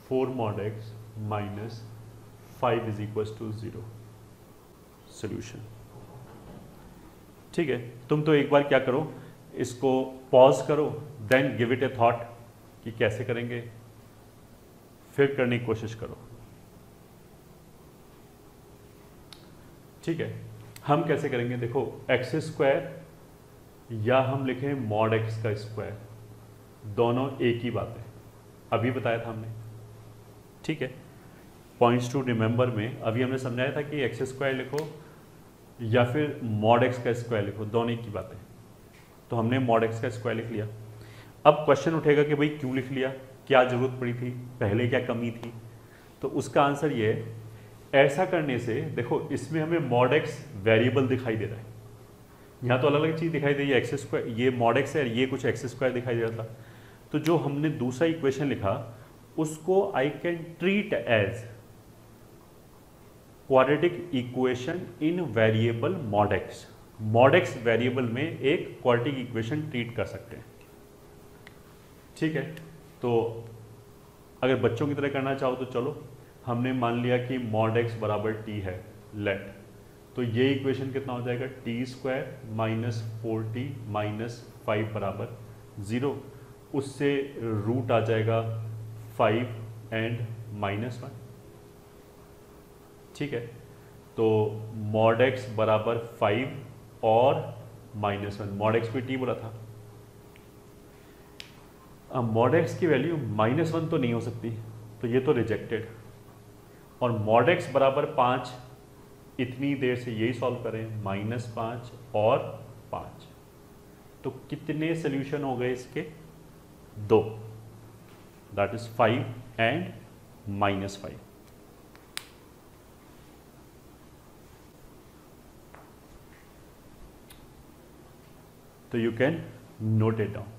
Speaker 1: 4 mod x minus 5 is equal to 0 solution. ठीक है, तुम तो एक बार क्या करो, इसको पॉज करो, then give it a thought कि कैसे करेंगे, फिर करने की कोशिश करो। ठीक है, हम कैसे करेंगे, देखो एक्स स्क्वायर या हम लिखें मॉड एक्स का स्क्वायर, दोनों एक ही बात है, अभी बताया था हमने। ठीक है, पॉइंट्स टू रिमेंबर में अभी हमने समझाया था कि एक्स स्क्वायर लिखो या फिर मॉड एक्स का स्क्वायर लिखो, दोनों एक ही बात है। तो हमने मॉड एक्स का स्क्वायर लिख लिया। अब क्वेश्चन उठेगा कि भाई क्यों लिख लिया, क्या जरूरत पड़ी थी, पहले क्या कमी थी। तो उसका आंसर ये है, ऐसा करने से देखो इसमें हमें मॉड एक्स वेरिएबल दिखाई दे रहा है, यहाँ तो अलग अलग चीज़ दिखाई दे रही है, एक्स स्क्वायर ये मॉड एक्स है, ये कुछ एक्स स्क्वायर दिखाई दे रहा था। तो जो हमने दूसरा इक्वेशन लिखा उसको I can treat as quadratic equation in variable mod x. Mod x variable में एक क्वाड्रेटिक इक्वेशन ट्रीट कर सकते हैं। ठीक है, तो अगर बच्चों की तरह करना चाहो तो चलो, हमने मान लिया कि मॉड एक्स बराबर टी है, लेट, तो ये इक्वेशन कितना हो जाएगा, T square minus 4t minus 5 बराबर 0, उससे रूट आ जाएगा 5 एंड -1। ठीक है, तो मॉड एक्स बराबर 5 और -1, मॉड एक्स को टी बोला था। अब मॉड एक्स की वैल्यू -1 तो नहीं हो सकती, तो ये तो रिजेक्टेड। और मॉड एक्स बराबर 5, इतनी देर से यही सॉल्व करें, -5 और 5, तो कितने सोल्यूशन हो गए इसके, 2, दैट इज 5 एंड -5। तो you can note it down.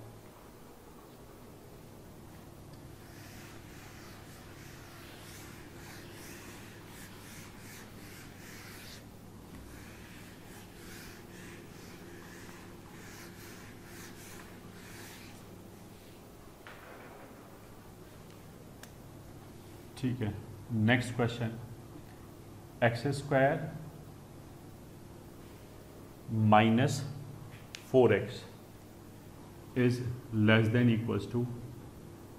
Speaker 1: ठीक है, next question, x square minus 4x is less than equals to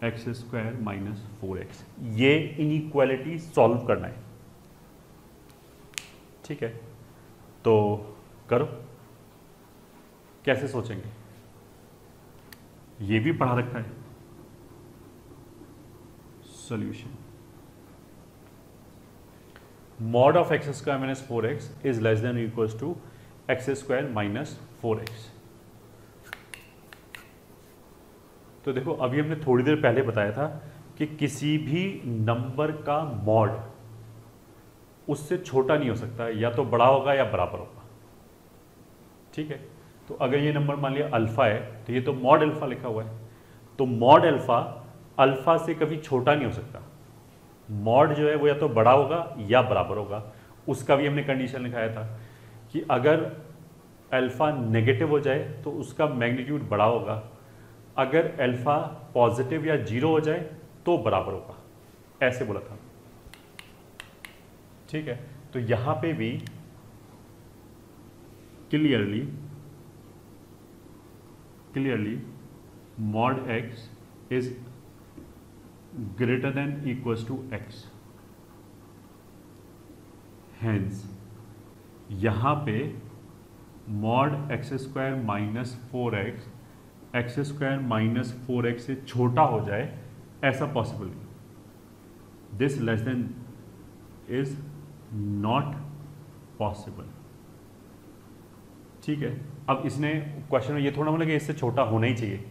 Speaker 1: x square minus 4x। ये इनइक्वालिटी सॉल्व करना है। ठीक है, तो करो, कैसे सोचेंगे, ये भी पढ़ा रखा है। Solution, mod of x square minus 4x is less than equals to x square minus 4x। तो देखो अभी हमने थोड़ी देर पहले बताया था कि किसी भी नंबर का मॉड उससे छोटा नहीं हो सकता, या तो बड़ा होगा या बराबर होगा। ठीक है, तो अगर ये नंबर मान लिया अल्फा है, तो ये तो मॉड अल्फा लिखा हुआ है, तो मॉड अल्फा अल्फा से कभी छोटा नहीं हो सकता। मॉड जो है वो या तो बड़ा होगा या बराबर होगा। उसका भी हमने कंडीशन लिखाया था कि अगर अल्फा नेगेटिव हो जाए तो उसका मैग्नीट्यूड बड़ा होगा, अगर अल्फा पॉजिटिव या 0 हो जाए तो बराबर होगा, ऐसे बोला था। ठीक है, तो यहां पे भी clearly mod x is greater than equals to x, hence यहां पे mod x square minus 4x x square minus 4x से छोटा हो जाए, ऐसा पॉसिबल नहीं। This less than is not possible. ठीक है, अब इसने क्वेश्चन में ये थोड़ा बोला कि इससे छोटा होना ही चाहिए,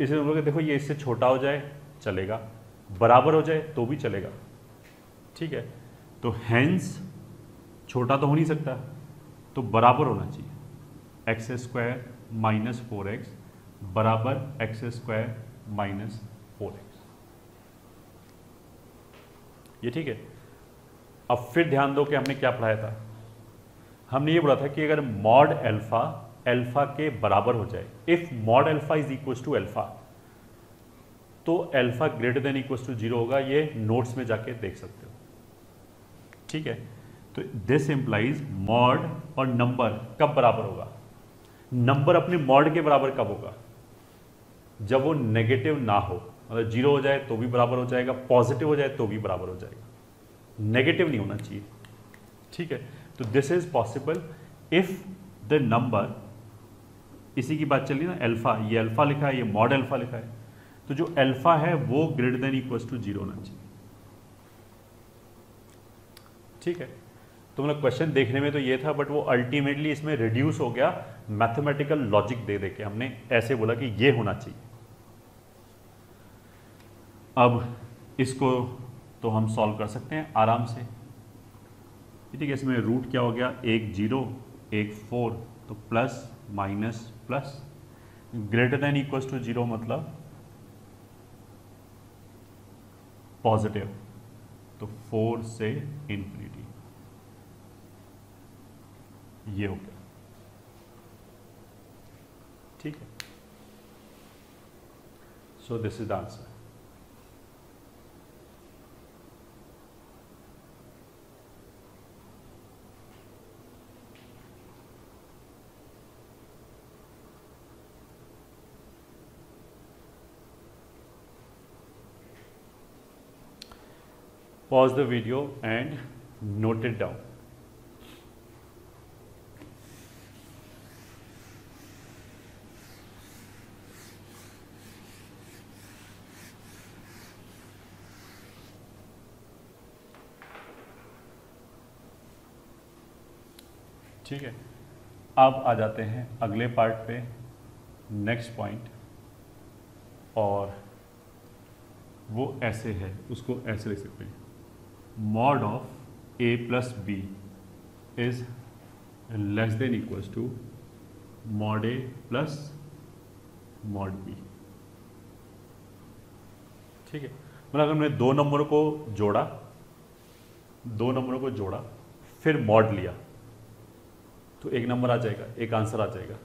Speaker 1: इसने बोला देखो ये इससे छोटा हो जाए चलेगा, बराबर हो जाए तो भी चलेगा। ठीक है, तो हेंस छोटा तो हो नहीं सकता, तो बराबर होना चाहिए। एक्स स्क्वायर माइनस 4x बराबर एक्स स्क्वायर माइनस 4x। ये ठीक है। अब फिर ध्यान दो कि हमने क्या पढ़ाया था। हमने ये बोला था कि अगर मॉड अल्फा अल्फा के बराबर हो जाए, if mod alpha is equal to alpha, तो alpha greater than equal to 0 होगा। ये नोट्स में जाके देख सकते हो। ठीक है, तो दिस इंप्लाइज मॉड और नंबर कब बराबर होगा, नंबर अपने मॉड के बराबर कब होगा, जब वो नेगेटिव ना हो। मतलब 0 हो जाए तो भी बराबर हो जाएगा, पॉजिटिव हो जाए तो भी बराबर हो जाएगा, नेगेटिव नहीं होना चाहिए। ठीक है, तो this is possible if the number, इसी की बात चल रही है ना अल्फा, ये अल्फा लिखा है, ये मॉड अल्फा लिखा है, तो जो अल्फा है वो ग्रेटर देन इक्वल्स टू 0 होना चाहिए। ठीक है, तो मतलब क्वेश्चन देखने में तो ये था, बट वो अल्टीमेटली इसमें रिड्यूस हो गया मैथमेटिकल लॉजिक दे दे के, हमने ऐसे बोला कि ये होना चाहिए। अब इसको तो हम सॉल्व कर सकते हैं आराम से। ठीक है, इसमें रूट क्या हो गया, एक 0 एक 4, तो plus minus plus, greater than equals to 0 मतलब पॉजिटिव, तो 4 से इंफिनिटी, ये हो गया। ठीक है, so this is the answer. Pause the video and note it down. ठीक है, अब आ जाते हैं अगले पार्ट पे, नेक्स्ट पॉइंट, और वो ऐसे है, उसको ऐसे लिख सकते हैं, mod of a plus B is less than equals to mod a plus mod b। ठीक है, मतलब अगर मैंने दो नंबरों को जोड़ा, फिर मॉड लिया, तो एक नंबर आ जाएगा, एक आंसर आ जाएगा।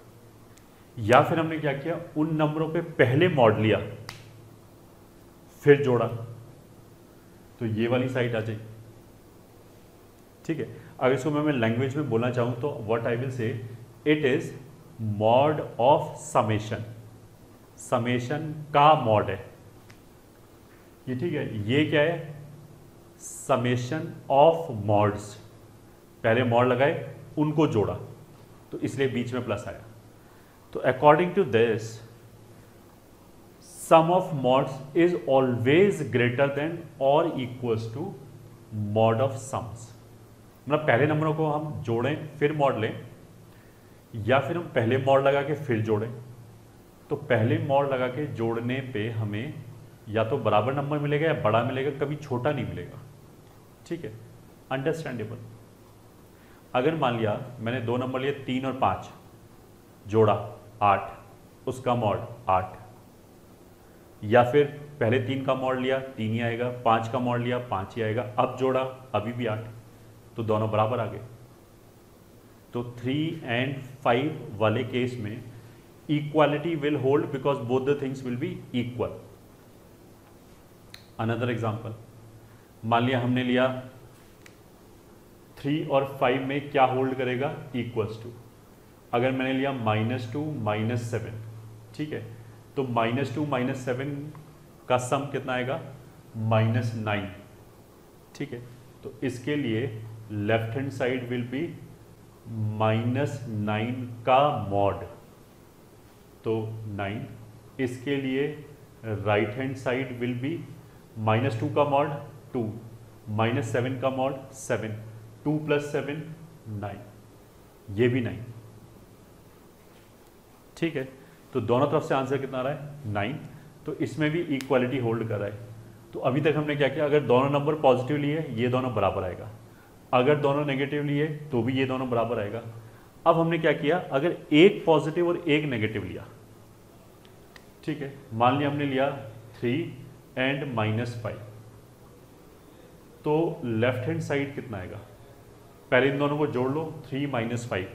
Speaker 1: या फिर हमने क्या किया, उन नंबरों पे पहले मॉड लिया फिर जोड़ा, तो ये वाली साइड आ जाएगी। ठीक है, अगर इसको मैं लैंग्वेज में बोलना चाहूं तो what I will say, it is mod of summation, summation का मॉड है ये। ठीक है, ये क्या है, समेशन ऑफ मॉड्स, पहले मॉड लगाए उनको जोड़ा, तो इसलिए बीच में प्लस आया। तो according to this sum of mods is always greater than और equals to mod of sums. मतलब पहले नंबरों को हम जोड़ें फिर मॉड लें, या फिर हम पहले मॉड लगा के फिर जोड़ें। तो पहले मॉड लगा के जोड़ने पे हमें या तो बराबर नंबर मिलेगा या बड़ा मिलेगा, कभी छोटा नहीं मिलेगा। ठीक है, अंडरस्टैंडेबल। अगर मान लिया मैंने दो नंबर लिए 3 और 5, जोड़ा 8, उसका मॉड 8, या फिर पहले 3 का मॉड लिया 3 ही आएगा, 5 का मॉड लिया 5 ही आएगा, अब जोड़ा अभी भी 8, तो दोनों बराबर आ गए। तो 3 and 5 वाले केस में equality will hold because both the things will be equal. Another example, मान लिया हमने लिया 3 और 5 में क्या होल्ड करेगा, इक्वल्स टू। अगर मैंने लिया -2 -7, ठीक है, तो -2 -7 का सम कितना आएगा, -9। ठीक है, तो इसके लिए left hand side will B -9 का मॉड, तो 9। इसके लिए right hand side will B -2 का मॉड 2, -7 का मॉड 7, 2 + 7 9, ये भी 9। ठीक है, तो दोनों तरफ से आंसर कितना आ रहा है, 9। तो इसमें भी इक्वालिटी होल्ड कर रहा है। तो अभी तक हमने क्या किया, अगर दोनों नंबर पॉजिटिव लिए ये दोनों बराबर आएगा, अगर दोनों नेगेटिव लिए तो भी ये दोनों बराबर आएगा। अब हमने क्या किया, अगर एक पॉजिटिव और एक नेगेटिव लिया, ठीक है, मान लिया हमने लिया 3 and -5, तो लेफ्ट हैंड साइड कितना आएगा, पहले इन दोनों को जोड़ लो, 3 - 5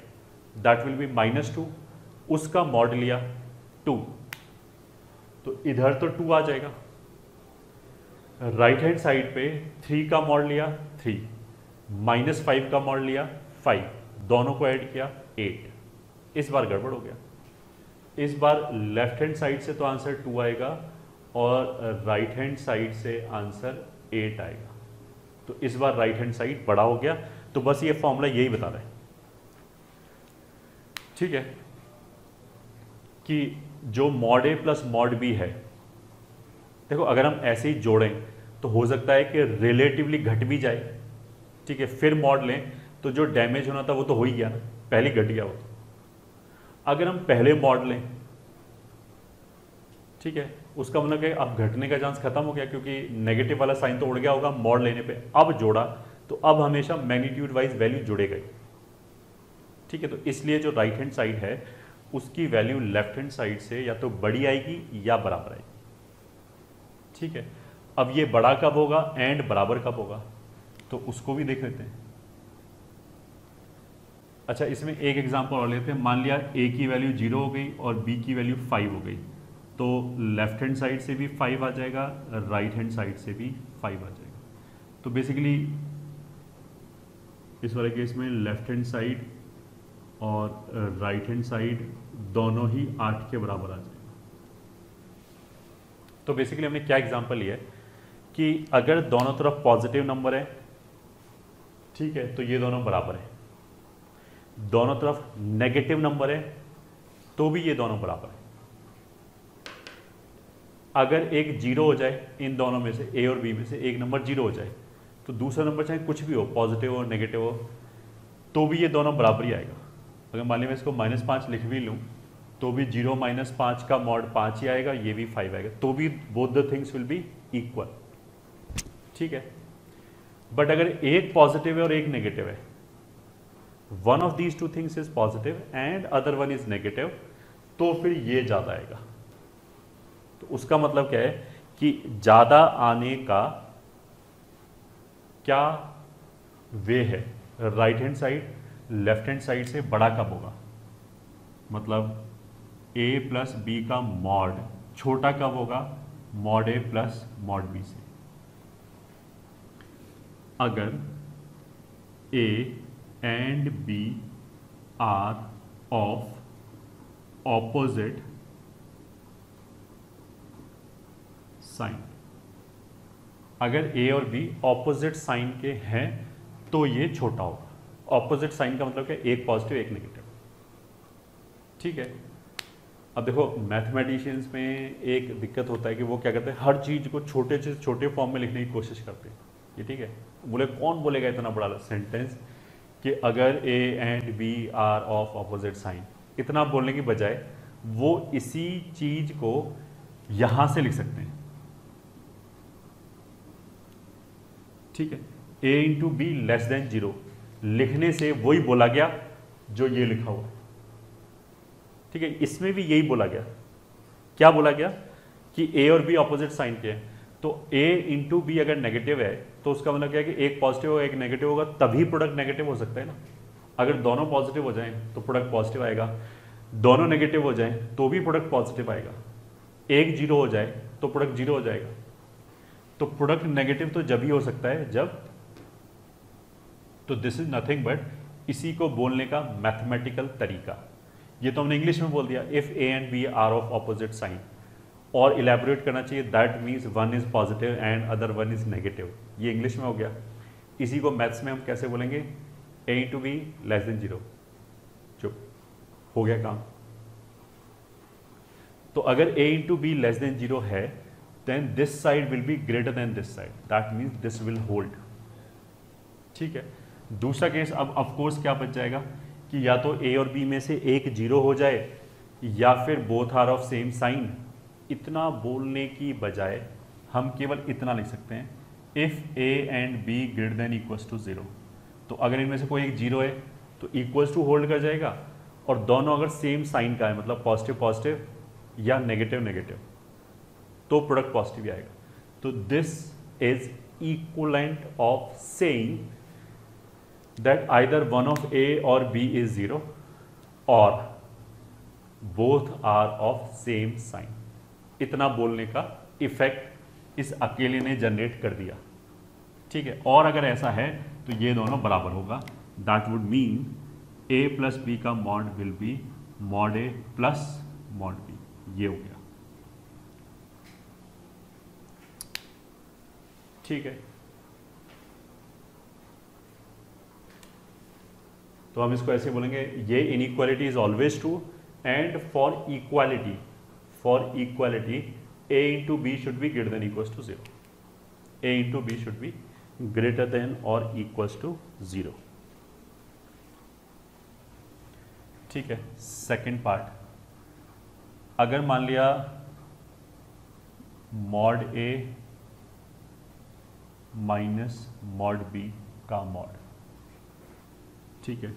Speaker 1: दैट विल बी -2, उसका मॉड लिया 2, तो इधर तो 2 आ जाएगा। राइट हैंड साइड पे 3 का मॉड लिया 3, -5 का मॉड लिया 5, दोनों को ऐड किया 8। इस बार गड़बड़ हो गया, इस बार लेफ्ट हैंड साइड से तो आंसर 2 आएगा और राइट हैंड साइड से आंसर 8 आएगा। तो इस बार राइट हैंड साइड बड़ा हो गया। तो बस ये फॉर्मूला यही बता रहा है, ठीक है, कि जो मॉड ए प्लस मॉड बी है, देखो अगर हम ऐसे ही जोड़ें तो हो सकता है कि रिलेटिवली घट भी जाए, ठीक है, फिर मॉड लें तो जो डैमेज होना था वो तो हो ही गया ना, पहले घट गया वो तो। अगर हम पहले मॉड लें, ठीक है, उसका मतलब है अब घटने का चांस खत्म हो गया, क्योंकि नेगेटिव वाला साइन तो उड़ गया होगा मॉड लेने पे। अब जोड़ा तो अब हमेशा मैग्नीट्यूड वाइज वैल्यू जुड़ेगा ही, ठीक है। तो इसलिए जो राइट हैंड साइड है उसकी वैल्यू लेफ्ट हैंड साइड से या तो बड़ी आएगी या बराबर आएगी, ठीक है। अब ये बड़ा कब होगा एंड बराबर कब होगा, तो उसको भी देख लेते हैं। अच्छा, इसमें एक एग्जांपल और लेते हैं। मान लिया ए की वैल्यू 0 हो गई और बी की वैल्यू 5 हो गई, तो लेफ्ट हैंड साइड से भी 5 आ जाएगा, राइट हैंड साइड से भी 5 आ जाएगा। तो बेसिकली इस वाले केस में लेफ्ट हैंड साइड और राइट हैंड साइड दोनों ही 8 के बराबर आ जाएगा। तो बेसिकली हमने क्या एग्जांपल लिया है कि अगर दोनों तरफ पॉजिटिव नंबर है, ठीक है, तो ये दोनों बराबर है। दोनों तरफ नेगेटिव नंबर है तो भी ये दोनों बराबर है। अगर एक 0 हो जाए, इन दोनों में से ए और बी में से एक नंबर 0 हो जाए, तो दूसरा नंबर चाहे कुछ भी हो, पॉजिटिव हो नेगेटिव हो, तो भी ये दोनों बराबर ही आएगा। अगर मान लीजिए मैं इसको -5 लिख भी लूँ तो भी 0 - 5 का मॉड 5 ही आएगा, ये भी 5 आएगा, तो भी both the things will be equal, ठीक है। बट अगर एक पॉजिटिव है और एक नेगेटिव है, one of these two things is positive and other one is negative, तो फिर ये ज्यादा आएगा। तो उसका मतलब क्या है कि ज्यादा आने का क्या वे है, right hand side left hand side से बड़ा कब होगा, मतलब a प्लस बी का मॉड छोटा कब होगा mod a plus mod b से। अगर a and b are of opposite sign, अगर a और b ऑपोजिट साइन के हैं तो ये छोटा होगा। ऑपोजिट साइन का मतलब क्या, एक पॉजिटिव एक नेगेटिव, ठीक है। अब देखो मैथमेटिशियंस में एक दिक्कत होता है कि वो क्या करते हैं, हर चीज को छोटे से छोटे फॉर्म में लिखने की कोशिश करते हैं, ये ठीक है। बोले कौन बोलेगा इतना बड़ा सेंटेंस कि अगर a and b are of opposite sign, इतना बोलने की बजाय वो इसी चीज को यहां से लिख सकते हैं, ठीक है। ए इंटू बी लेस देन 0 लिखने से वही बोला गया जो ये लिखा हुआ है, ठीक है। इसमें भी यही बोला गया, क्या बोला गया कि ए और बी ऑपोजिट साइन के हैं, तो ए इंटू बी अगर नेगेटिव है तो उसका मतलब क्या है कि एक पॉजिटिव होगा एक नेगेटिव होगा, तभी प्रोडक्ट नेगेटिव हो सकता है ना। अगर दोनों पॉजिटिव हो जाएं तो प्रोडक्ट पॉजिटिव आएगा, दोनों नेगेटिव हो जाएं तो भी प्रोडक्ट पॉजिटिव आएगा, एक 0 हो जाए तो प्रोडक्ट 0 हो जाएगा। तो प्रोडक्ट नेगेटिव तो जब ही हो सकता है जब, तो दिस इज नथिंग बट इसी को बोलने का मैथमेटिकल तरीका। ये तो हमने इंग्लिश में बोल दिया, if a and b are of opposite sign, और इलेबोरेट करना चाहिए that means one is positive and other one is negative, ये इंग्लिश में हो गया। इसी को मैथ्स में हम कैसे बोलेंगे, a into b less than 0, चुप हो गया काम। तो अगर a into b less than 0 है then this side will be greater than this side, that means this will hold, ठीक है। दूसरा केस अब ऑफकोर्स क्या बच जाएगा कि या तो ए और बी में से एक 0 हो जाए या फिर both are of same sign. इतना बोलने की बजाय हम केवल इतना लिख सकते हैं, if a and b greater than equals to 0, तो अगर इनमें से कोई एक 0 है तो इक्वल्स टू होल्ड कर जाएगा, और दोनों अगर सेम साइन का है मतलब पॉजिटिव पॉजिटिव या नेगेटिव नेगेटिव, तो प्रोडक्ट पॉजिटिव ही आएगा। तो this is equivalent of saying that either one of A or B is 0 or both are of same sign। इतना बोलने का इफेक्ट इस अकेले ने जनरेट कर दिया, ठीक है। और अगर ऐसा है तो ये दोनों बराबर होगा, that would mean A plus B का mod will be mod A plus mod B, ये हो गया। ठीक है, तो हम इसको ऐसे बोलेंगे, ये inequality is always true and for equality a into b should be greater than equals to 0, a into b should be greater than और इक्वल्स टू 0। ठीक है, सेकंड पार्ट, अगर मान लिया mod a minus mod b का मॉड, ठीक है,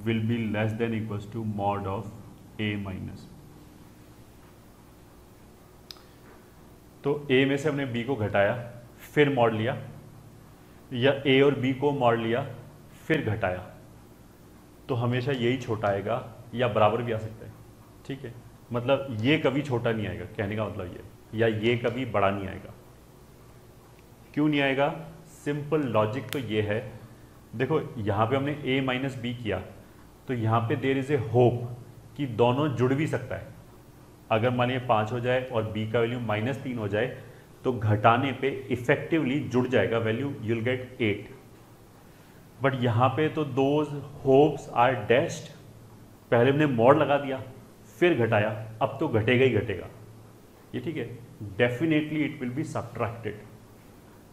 Speaker 1: will be less than equals to mod of a minus, तो a में से हमने b को घटाया फिर मॉड लिया, या a और b को मॉड लिया फिर घटाया, तो हमेशा यही छोटा आएगा या बराबर भी आ सकता है। ठीक है, मतलब ये कभी छोटा नहीं आएगा, कहने का मतलब ये, या ये कभी बड़ा नहीं आएगा। क्यों नहीं आएगा? सिंपल लॉजिक तो ये है, देखो यहाँ पे हमने a माइनस बी किया, तो यहाँ पे देयर इज ए होप कि दोनों जुड़ भी सकता है। अगर मान लीजिए 5 हो जाए और b का वैल्यू -3 हो जाए, तो घटाने पे इफेक्टिवली जुड़ जाएगा value, you will get 8। But यहाँ पे तो दोज होप्स आर डैश्ड, पहले हमने मॉड लगा दिया फिर घटाया, अब तो घटेगा ही घटेगा ये। ठीक है, definitely it will be subtracted,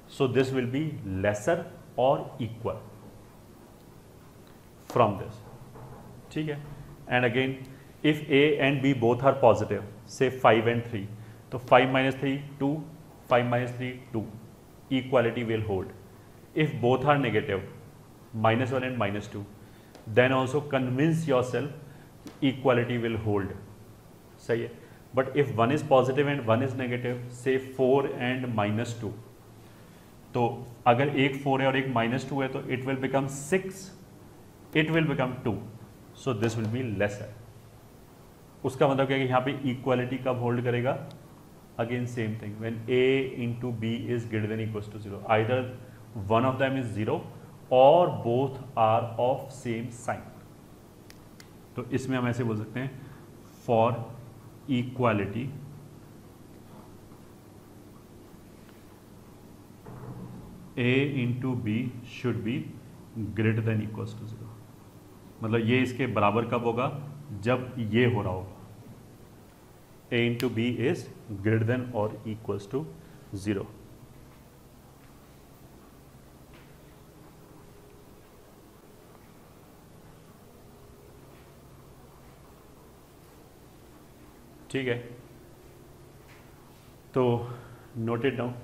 Speaker 1: so this will be lesser और इक्वल फ्रॉम दिस। ठीक है, and again if a and b both are positive, say 5 and 3, तो 5 minus 3 2, 5 minus 3 2, equality will hold. If both are negative, -1 and -2, then also convince yourself equality will hold. सही है, but if one is positive and one is negative, say 4 and -2, तो अगर एक 4 है और एक -2 है, तो it will become 6, it will become 2, so this will be lesser. उसका मतलब क्या है कि यहाँ पे इक्वालिटी कब होल्ड करेगा? Again same thing, when a into b is greater than equals to 0, either one of them is 0 और both are of same sign. तो इसमें हम ऐसे बोल सकते हैं, for equality a into b should be greater than equals to 0। मतलब ये इसके बराबर कब होगा? जब ये हो रहा होगा, a into b is greater than और इक्वल्स टू 0। ठीक है, तो नोट इट डाउन।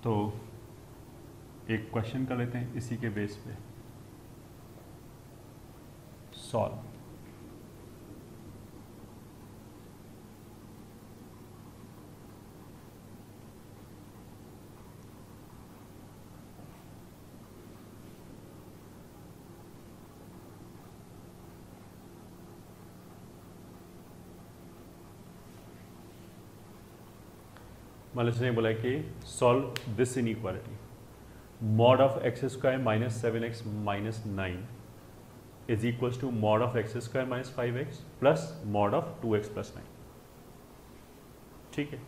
Speaker 1: तो एक क्वेश्चन कर लेते हैं इसी के बेस पे, सॉल्व। मान लीजिए बोला कि solve this inequality, mod of x square minus 7x minus 9 is equals to mod of x square minus 5x plus mod of 2x plus 9। ठीक है,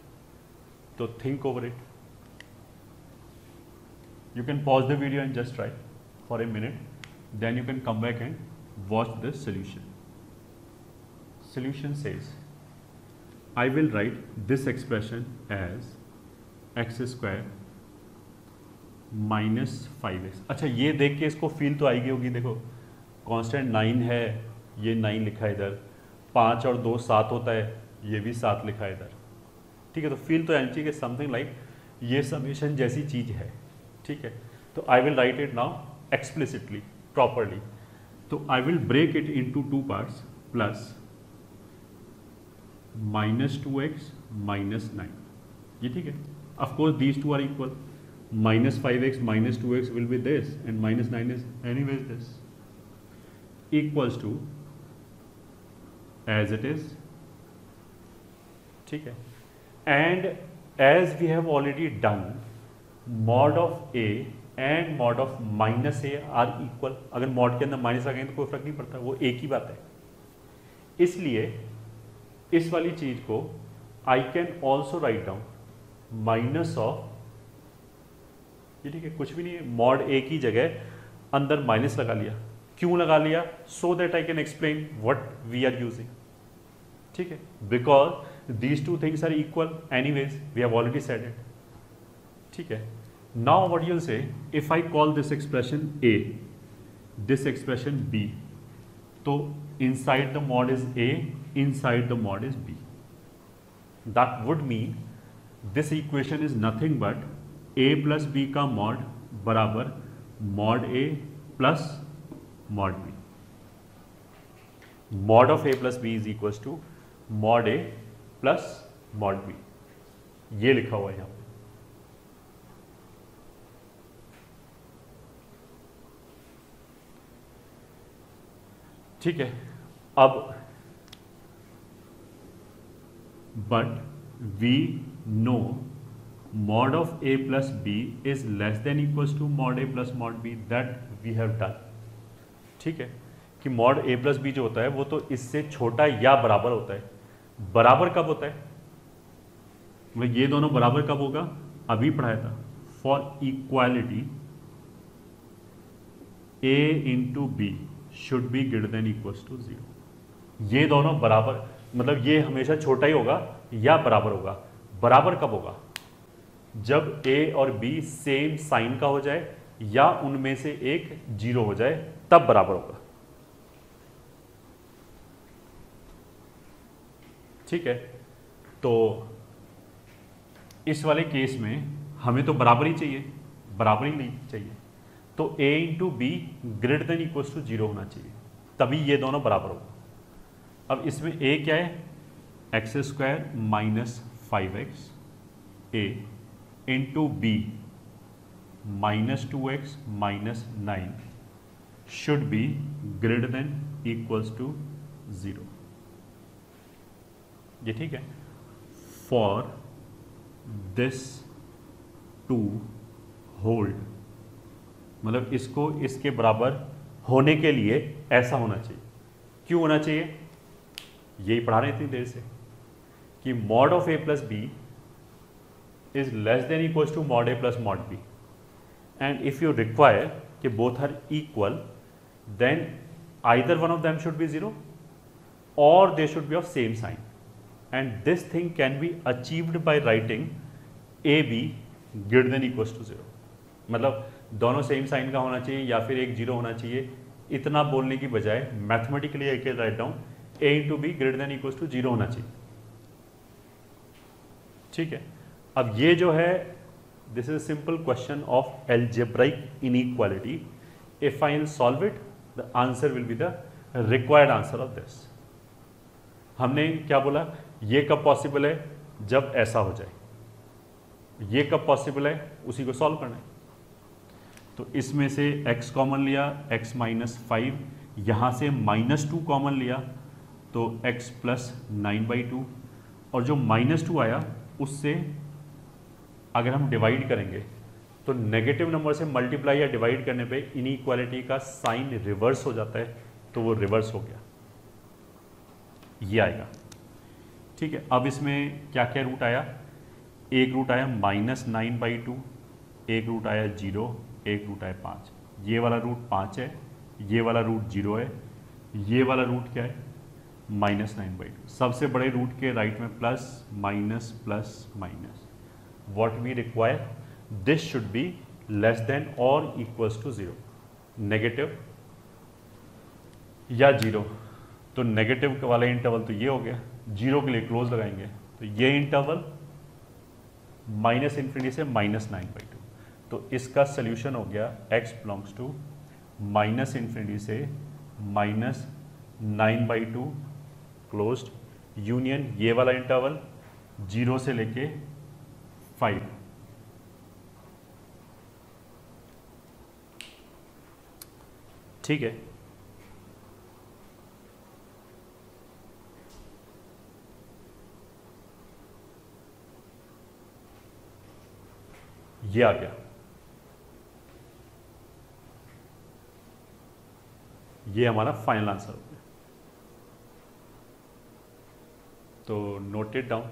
Speaker 1: तो think over it. You can pause the video and just try for a minute, then you can come back and watch this solution. Solution says, I will write this expression as x square minus 5x। अच्छा, ये देख के इसको फील तो आएगी होगी, देखो कांस्टेंट 9 है, ये 9 लिखा है इधर, 5 और 2 7 होता है, ये भी 7 लिखा है इधर। ठीक है, तो फील तो आनी चाहिए कि समथिंग लाइक ये समेशन जैसी चीज़ है। ठीक है, तो I will write it now explicitly properly. तो I will break it into 2 parts, plus -2x minus 9, ये ठीक है। Of course these two are equal, -5x minus 2x will be this and -9 is anyways this, equals to as it is, ठीक है। And as we have already done, mod of a and mod of minus a are equal. अगर मॉड के अंदर माइनस आ गए तो कोई फर्क नहीं पड़ता, वो एक ही बात है। इसलिए इस वाली चीज को I can also write down minus of, ये ठीक है, कुछ भी नहीं है, मॉड ए की जगह अंदर माइनस लगा लिया। क्यों लगा लिया? So that I can explain what we are using, ठीक है, because these two things are equal anyways, we have already said it, ठीक है। Now what you will say, if I call this expression A, this expression B, तो inside the mod is A, inside the mod is B, that would mean this equation is nothing but A plus B का मॉड बराबर mod A plus mod b. Mod of A plus B is equal to mod A plus mod b, ये लिखा हुआ है यहां पे। ठीक है, अब but we know mod of A plus B is less than equals to mod A plus mod b, that we have done, ठीक है, कि मॉड ए प्लस बी जो होता है वो तो इससे छोटा या बराबर होता है। बराबर कब होता है? मतलब ये दोनों बराबर कब होगा? अभी पढ़ाया था, for equality a into b should be greater than equals to 0। ये दोनों बराबर, मतलब ये हमेशा छोटा ही होगा या बराबर होगा। बराबर कब होगा? जब ए और बी सेम साइन का हो जाए या उनमें से एक 0 हो जाए, तब बराबर होगा, ठीक है। तो इस वाले केस में हमें तो बराबर ही चाहिए, बराबर ही नहीं चाहिए, तो a into b greater than equals to 0 होना चाहिए, तभी ये दोनों बराबर होगा। अब इसमें a क्या है? X square minus 5x a into b minus 2x minus 9 should be greater than equals to 0, ये ठीक है। फॉर दिस टू होल्ड, मतलब इसको इसके बराबर होने के लिए ऐसा होना चाहिए। क्यों होना चाहिए? यही पढ़ा रहे इतनी देर से कि mod of A plus B is less than equals to mod A plus mod B, and if you require कि both are equal, then either one of them should be 0 और they should be of same sign, and this thing can be achieved by writing A B greater than equals to 0। मतलब दोनों सेम साइन का होना चाहिए या फिर एक 0 होना चाहिए, इतना बोलने की बजाय mathematically I can write down a into b greater than equals to 0 होना चाहिए, ठीक है। अब ये जो है, this is a simple question of algebraic inequality. If I will solve it, the answer will be the required answer of this. हमने क्या बोला? ये कब पॉसिबल है? जब ऐसा हो जाए। ये कब पॉसिबल है? उसी को सॉल्व करना है। तो इसमें से x कॉमन लिया, x माइनस 5, यहाँ से -2 कॉमन लिया तो x प्लस 9/2, और जो -2 आया उससे अगर हम डिवाइड करेंगे तो नेगेटिव नंबर से मल्टीप्लाई या डिवाइड करने पे इनइक्वालिटी का साइन रिवर्स हो जाता है, तो वो रिवर्स हो गया, ये आएगा, ठीक है। अब इसमें क्या क्या रूट आया? एक रूट आया -9/2, एक रूट आया 0, एक रूट आया 5। ये वाला रूट 5 है, ये वाला रूट 0 है, ये वाला रूट क्या है? -9/2। सबसे बड़े रूट के राइट में plus minus plus minus. What we require, this should be less than or equals to 0, negative या 0। तो नेगेटिव वाला इंटरवल तो ये हो गया, 0 के लिए क्लोज लगाएंगे तो ये इंटरवल -∞ से -9/2। तो इसका सोल्यूशन हो गया x बिलोंग्स टू -∞ से -9/2 क्लोज्ड यूनियन ये वाला इंटरवल 0 से लेके 5। ठीक है, ये आ गया, ये हमारा फाइनल आंसर हो गया। तो note it down.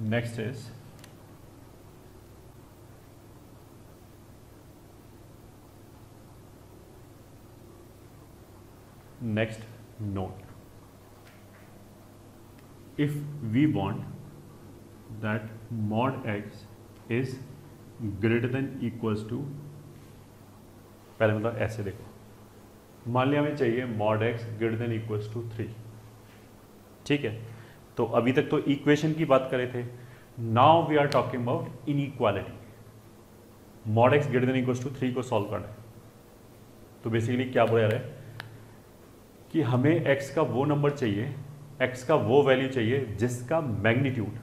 Speaker 1: Next is next note. If we want that mod x is greater than equals to, पहले मतलब ऐसे देखो, मान लिया हमें चाहिए mod x greater than equals to 3, ठीक है। तो अभी तक तो इक्वेशन की बात करे थे, now we are talking about inequality. Mod x greater than equals to 3 को सॉल्व करना है। तो बेसिकली क्या बोला जा रहा है कि हमें एक्स का वो नंबर चाहिए, एक्स का वो वैल्यू चाहिए जिसका मैग्नीट्यूड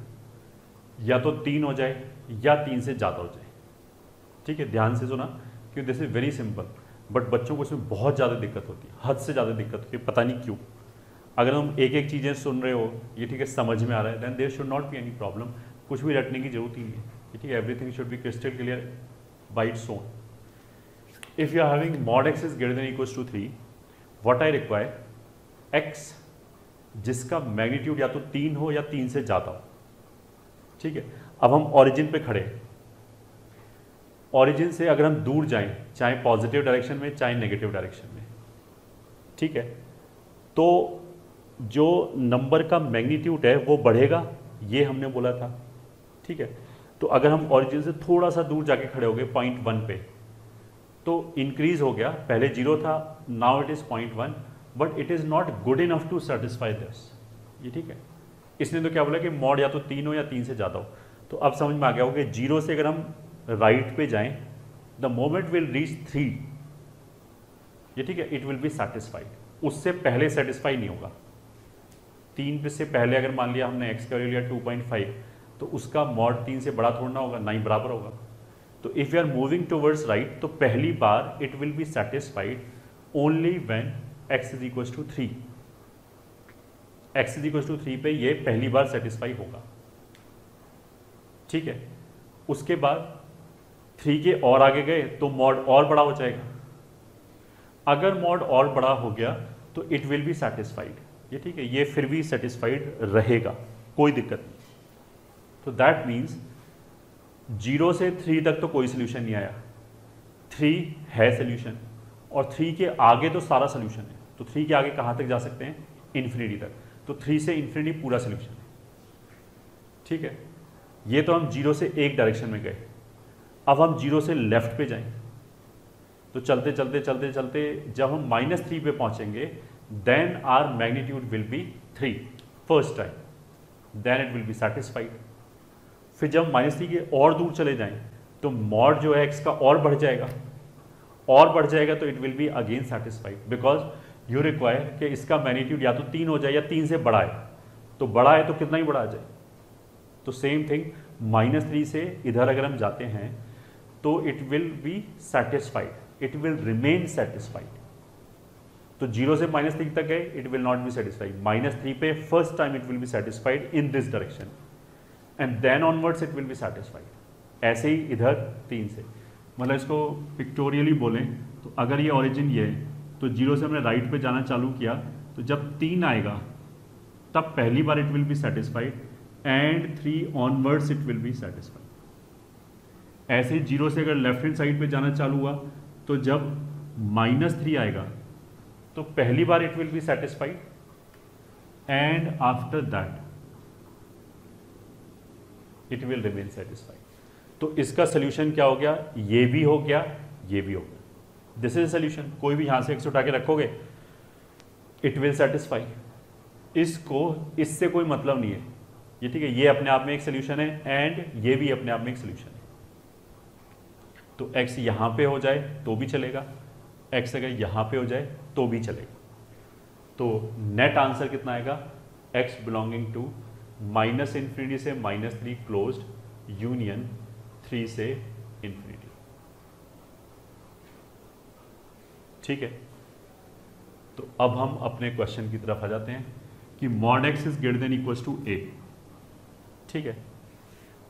Speaker 1: या तो 3 हो जाए या 3 से ज़्यादा हो जाए, ठीक है। ध्यान से सुना क्योंकि this is very simple, but बच्चों को इसमें बहुत ज़्यादा दिक्कत होती है, हद से ज़्यादा दिक्कत होती है, पता नहीं क्यों। अगर हम एक एक चीज़ें सुन रहे हो, ये ठीक है, समझ में आ रहा है, then there should not be any problem, कुछ भी रटने की जरूरत ही नहीं है, ठीक है। Everything should be crystal clear by its own. If you are having mod x is greater than equals to 3, what I require x जिसका मैग्नीट्यूड या तो 3 हो या 3 से ज़्यादा हो, ठीक है। अब हम ओरिजिन पे खड़े, ओरिजिन से अगर हम दूर जाएं, चाहे पॉजिटिव डायरेक्शन में चाहे नेगेटिव डायरेक्शन में, ठीक है, तो जो नंबर का मैग्नीट्यूड है वो बढ़ेगा, ये हमने बोला था, ठीक है। तो अगर हम ओरिजिन से थोड़ा सा दूर जाके खड़े हो गए पॉइंट 1 पे, तो इंक्रीज हो गया, पहले 0 था, now it is 0.1, but it is not good enough to satisfy this, ये ठीक है। इसने तो क्या बोला कि मॉड या तो 3 हो या 3 से ज़्यादा हो। तो अब समझ में आ गया होगा कि 0 से अगर हम राइट पे जाएं, द मोमेंट विल रीच 3, ये ठीक है, इट विल बी सेटिस्फाइड। उससे पहले सेटिस्फाई नहीं होगा। 3 पे से पहले अगर मान लिया हमने एक्स का वैल्यू लिया 2.5, तो उसका मॉड 3 से बड़ा थोड़ा होगा, ना ही बराबर होगा। तो if you are moving towards right, तो पहली बार it will be satisfied only when x is equals to 3। X is equals to 3 पे ये पहली बार सेटिस्फाई होगा, ठीक है। उसके बाद 3 के और आगे गए तो मॉड और बड़ा हो जाएगा। अगर मॉड और बड़ा हो गया तो इट विल बी सेटिस्फाइड, ये ठीक है, ये फिर भी सेटिस्फाइड रहेगा, कोई दिक्कत नहीं। तो दैट मीन्स 0 से 3 तक तो कोई सोल्यूशन नहीं आया, 3 है सोल्यूशन, और 3 के आगे तो सारा सोल्यूशन है। तो 3 के आगे कहाँ तक जा सकते हैं? इन्फिनिटी तक। तो 3 से इन्फिनिटी पूरा सोल्यूशन है, ठीक है। ये तो हम 0 से एक डायरेक्शन में गए। अब हम 0 से लेफ्ट पे जाएं, तो चलते चलते चलते चलते जब हम -3 पे पहुंचेंगे, then our magnitude will be 3 first time, then it will be satisfied. फिर जब -3 के और दूर चले जाएं, तो मॉड जो है एक्स का और बढ़ जाएगा, और बढ़ जाएगा, तो it will be again satisfied, because you require कि इसका मैग्नीट्यूड या तो 3 हो जाए या 3 से बड़ा है। तो बड़ा है तो कितना ही बड़ा आ जाए। तो सेम थिंग, -3 से इधर अगर हम जाते हैं तो it will be satisfied, it will remain satisfied. तो 0 से -3 तक गए, it will not be satisfied. -3 पे first time it will be satisfied in this direction, and then onwards it will be satisfied. ऐसे ही इधर 3 से, मतलब इसको पिक्टोरियली बोलें तो अगर ये ओरिजिन ये है, तो 0 से हमने राइट पे जाना चालू किया, तो जब 3 आएगा तब पहली बार it will be satisfied, and 3 onwards it will be satisfied. ऐसे ही 0 से अगर लेफ्ट हैंड साइड पे जाना चालू हुआ, तो जब -3 आएगा तो पहली बार it will be satisfied, and after that it will remain satisfied. तो इसका सोल्यूशन क्या हो गया? ये भी हो गया, ये भी हो गया। This is solution. कोई भी यहां से x उठा के रखोगे, इट विल सेटिस्फाई। इसको इससे कोई मतलब नहीं है, ये ठीक है, ये अपने आप में एक सोल्यूशन है, एंड ये भी अपने आप में एक सोल्यूशन है। तो x यहाँ पे हो जाए तो भी चलेगा, x अगर यहाँ पे हो जाए तो भी चलेगा। तो नेट आंसर कितना आएगा, x belonging to minus infinity से -3 क्लोज्ड यूनियन 3 से इन्फिनिटी। ठीक है, तो अब हम अपने क्वेश्चन की तरफ आ जाते हैं कि mod x is greater than equals to a। ठीक है,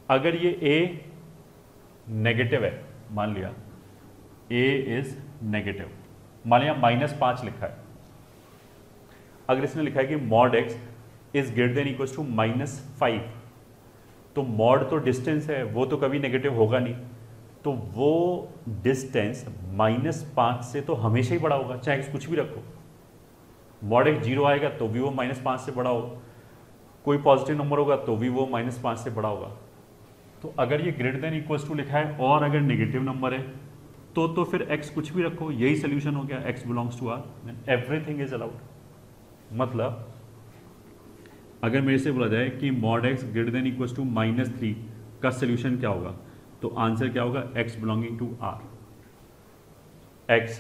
Speaker 1: अगर ये a नेगेटिव है, मान लिया a इज नेगेटिव, मान लिया -5 लिखा है, अगर इसने लिखा है कि mod x is greater than equals to -5, तो मॉड तो डिस्टेंस है, वो तो कभी नेगेटिव होगा नहीं, तो वो डिस्टेंस -5 से तो हमेशा ही बड़ा होगा, चाहे कुछ भी रखो। मॉड x 0 आएगा तो भी वो -5 से बड़ा होगा, कोई पॉजिटिव नंबर होगा तो भी वो -5 से बड़ा होगा। तो अगर ये ग्रेटर देन इक्वल्स टू लिखा है और अगर नेगेटिव नंबर है तो फिर x कुछ भी रखो, यही सोल्यूशन हो गया, x belongs to r, everything is allowed. मतलब अगर मेरे से बोला जाए कि mod x greater than equals to -3 का सोल्यूशन क्या होगा, तो आंसर क्या होगा, x belonging to r, x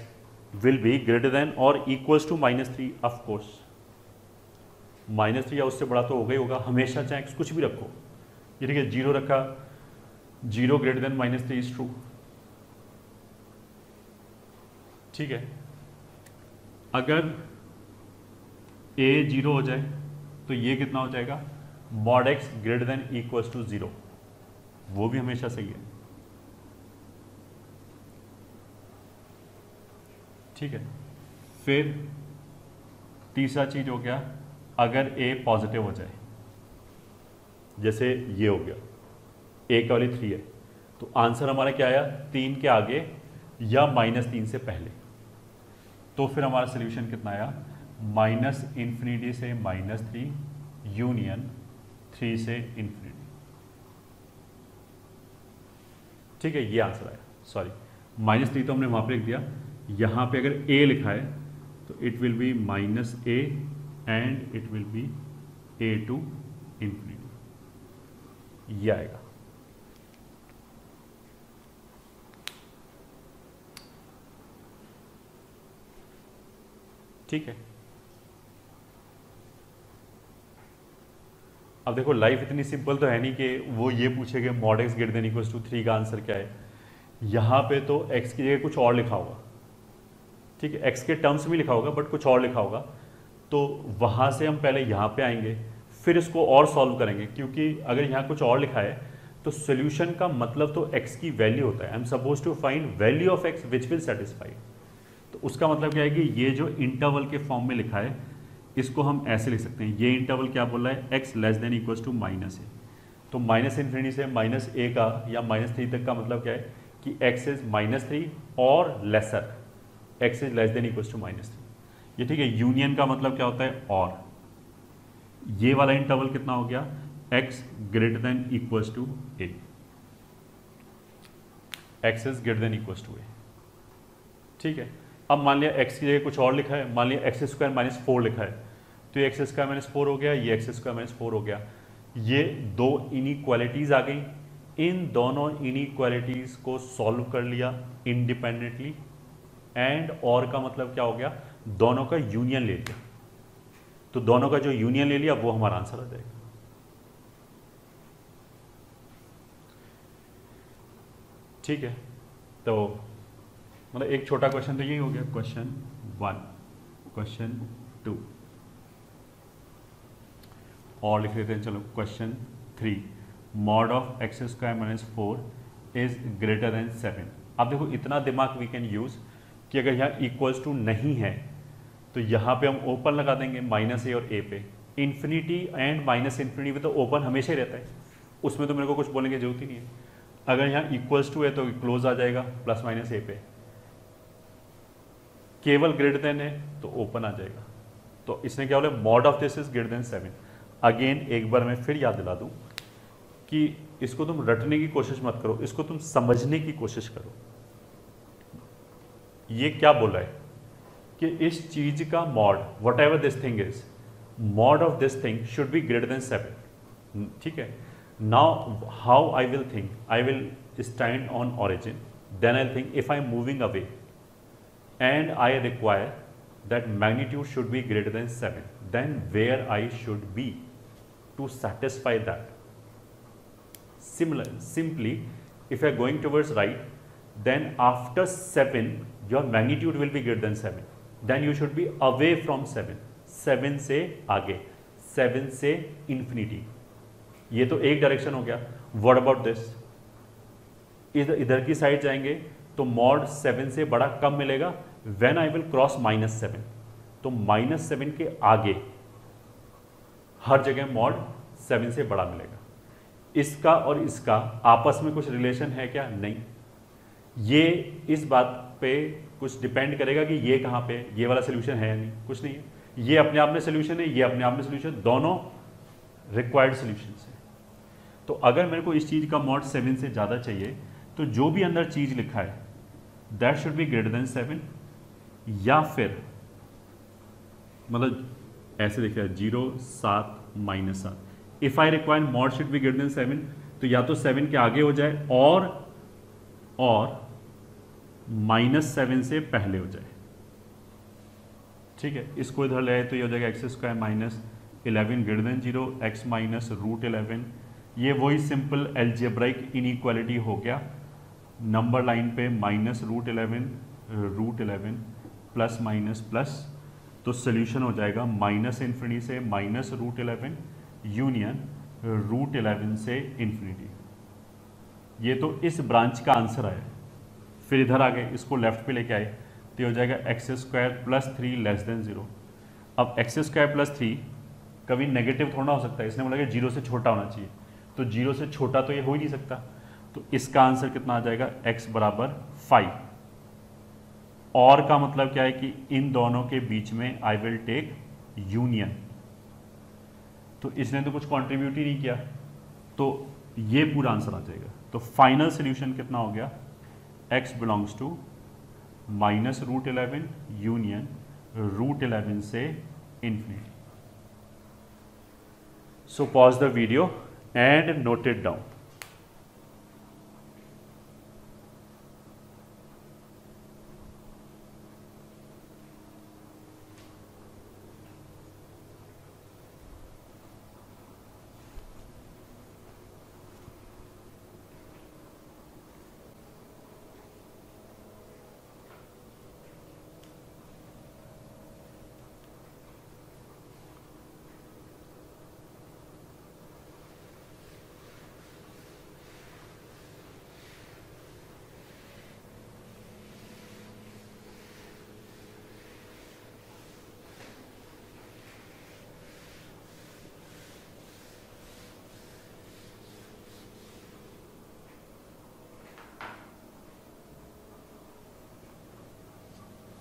Speaker 1: will be greater than और इक्वल्स टू -3, ऑफ कोर्स -3 या उससे बड़ा तो होगा ही होगा हमेशा, चाहे x कुछ भी रखो। ये ठीक है, 0 रखा, 0 ग्रेटर देन -3 इज ट्रू। ठीक है, अगर a 0 हो जाए तो ये कितना हो जाएगा, mod x greater than equals to 0, वो भी हमेशा सही है। ठीक है, फिर तीसरा चीज हो गया, अगर a पॉजिटिव हो जाए, जैसे ये हो गया a का वैल्यू 3 है, तो आंसर हमारा क्या आया, 3 के आगे या -3 से पहले, तो फिर हमारा सोल्यूशन कितना आया, -इन्फिनिटी से -3 यूनियन 3 से इन्फिनिटी। ठीक है, ये आंसर आया, सॉरी -3 तो हमने वहां पे लिख दिया, यहां पे अगर a लिखा है तो it will be -a and it will be a to infinity, ये आएगा। ठीक है, अब देखो लाइफ इतनी सिंपल तो है नहीं कि वो ये पूछेगा mod x greater than equals to 3 का आंसर क्या है, यहाँ पे तो x की जगह कुछ और लिखा होगा। ठीक है, x के टर्म्स में लिखा होगा बट कुछ और लिखा होगा, तो वहाँ से हम पहले यहाँ पे आएंगे, फिर इसको और सॉल्व करेंगे, क्योंकि अगर यहाँ कुछ और लिखा है तो सोल्यूशन का मतलब तो x की वैल्यू होता है, I am suppose to find value of x which will satisfy. तो उसका मतलब क्या है कि ये जो इंटरवल के फॉर्म में लिखा है इसको हम ऐसे लिख सकते हैं, ये इंटरवल क्या बोल रहा है, x less than equals to -a, तो -इन्फिनिटी से -a का या -3 तक का मतलब क्या है कि x इज -3 और lesser, x is less than equals to -3। ये ठीक है, यूनियन का मतलब क्या होता है, और ये वाला इंटरवल कितना हो गया, x greater than equals to a, x is greater than equals to a। ठीक है, अब मान लिया x की जगह कुछ और लिखा है, मान लिया x स्क्वायर -4 लिखा है, तो ये x स्क्वायर -4 हो गया, ये x स्क्वायर -4 हो गया, ये दो इनइक्वालिटीज आ गई, इन दोनों इनइक्वालिटीज को सॉल्व कर लिया इंडिपेंडेंटली, एंड और का मतलब क्या हो गया, दोनों का यूनियन ले लिया, तो दोनों का जो यूनियन ले लिया वो हमारा आंसर आ जाएगा। ठीक है, तो मतलब एक छोटा क्वेश्चन तो यही हो गया, क्वेश्चन 1, क्वेश्चन 2 और लिख लेते हैं, चलो question 3, mod of x square -4 is greater then 7। अब देखो इतना दिमाग वी कैन यूज कि अगर यहाँ इक्वल्स टू नहीं है तो यहाँ पे हम ओपन लगा देंगे -a और a पे, इन्फिनिटी एंड -इन्फिनिटी पे तो ओपन हमेशा ही रहता है, उसमें तो मेरे को कुछ बोलने की जरूरत ही नहीं है। अगर यहाँ इक्वल्स टू है तो क्लोज आ जाएगा +- a पे, केवल ग्रेटर देन है तो ओपन आ जाएगा। तो इसने क्या बोला, mod of this is greater then 7। Again एक बार मैं फिर याद दिला दूं कि इसको तुम रटने की कोशिश मत करो, इसको तुम समझने की कोशिश करो। ये क्या बोला है कि इस चीज का mod, what ever this thing is, mod of this thing should be greater then 7। ठीक है, now how I will think, I will stand on origin, then I'll think if I'm moving away and I require that magnitude should be greater than 7, then where I should be to satisfy that. Simply, if you're going towards right, then after 7 your magnitude will be greater than 7, then you should be away from 7, 7 से आगे, 7 से infinity. ये तो एक डायरेक्शन हो गया. What about this? इधर की साइड जाएंगे तो मॉड 7 से बड़ा कम मिलेगा व्हेन आई विल क्रॉस -7. तो -7 के आगे हर जगह मॉड 7 से बड़ा मिलेगा. इसका और इसका आपस में कुछ रिलेशन है क्या? नहीं. ये इस बात पे कुछ डिपेंड करेगा कि ये कहाँ पे, ये वाला सोल्यूशन है या नहीं. कुछ नहीं है. ये अपने आप में सोल्यूशन है, ये अपने आप में सोल्यूशन, दोनों रिक्वायर्ड सोल्यूशन है. तो अगर मेरे को इस चीज़ का मॉड 7 से ज़्यादा चाहिए तो जो भी अंदर चीज़ लिखा है that should be greater then 7, या फिर मतलब ऐसे देखिए 0 7 -7. If I require mod should be greater then 7, तो या तो 7 के आगे हो जाए और -7 से पहले हो जाए. ठीक है. इसको इधर ले आए तो ये हो जाएगा x² -11 ग्रेटर देन 0, x -√11. ये वही सिंपल एल्जेब्राइक इनइक्वालिटी हो गया. नंबर लाइन पे -√11 √11 प्लस माइनस प्लस, तो सोल्यूशन हो जाएगा -∞ से -√11 यूनियन √11 से इन्फिनिटी. ये तो इस ब्रांच का आंसर आया. फिर इधर आ गए, इसको लेफ्ट पे लेके आए तो हो जाएगा x² + 3 लेस देन 0. अब x² + 3 कभी नेगेटिव थोड़ा हो सकता है. इसने बोला कि 0 से छोटा होना चाहिए, तो 0 से छोटा तो ये हो ही नहीं सकता. तो इसका आंसर कितना आ जाएगा? x = 5. और का मतलब क्या है कि इन दोनों के बीच में आई विल टेक यूनियन. तो इसने तो कुछ कंट्रीब्यूट ही नहीं किया, तो ये पूरा आंसर आ जाएगा. तो फाइनल सोल्यूशन कितना हो गया? x बिलोंग्स टू -√11 यूनियन √11 से infinity. So pause the video and note it down.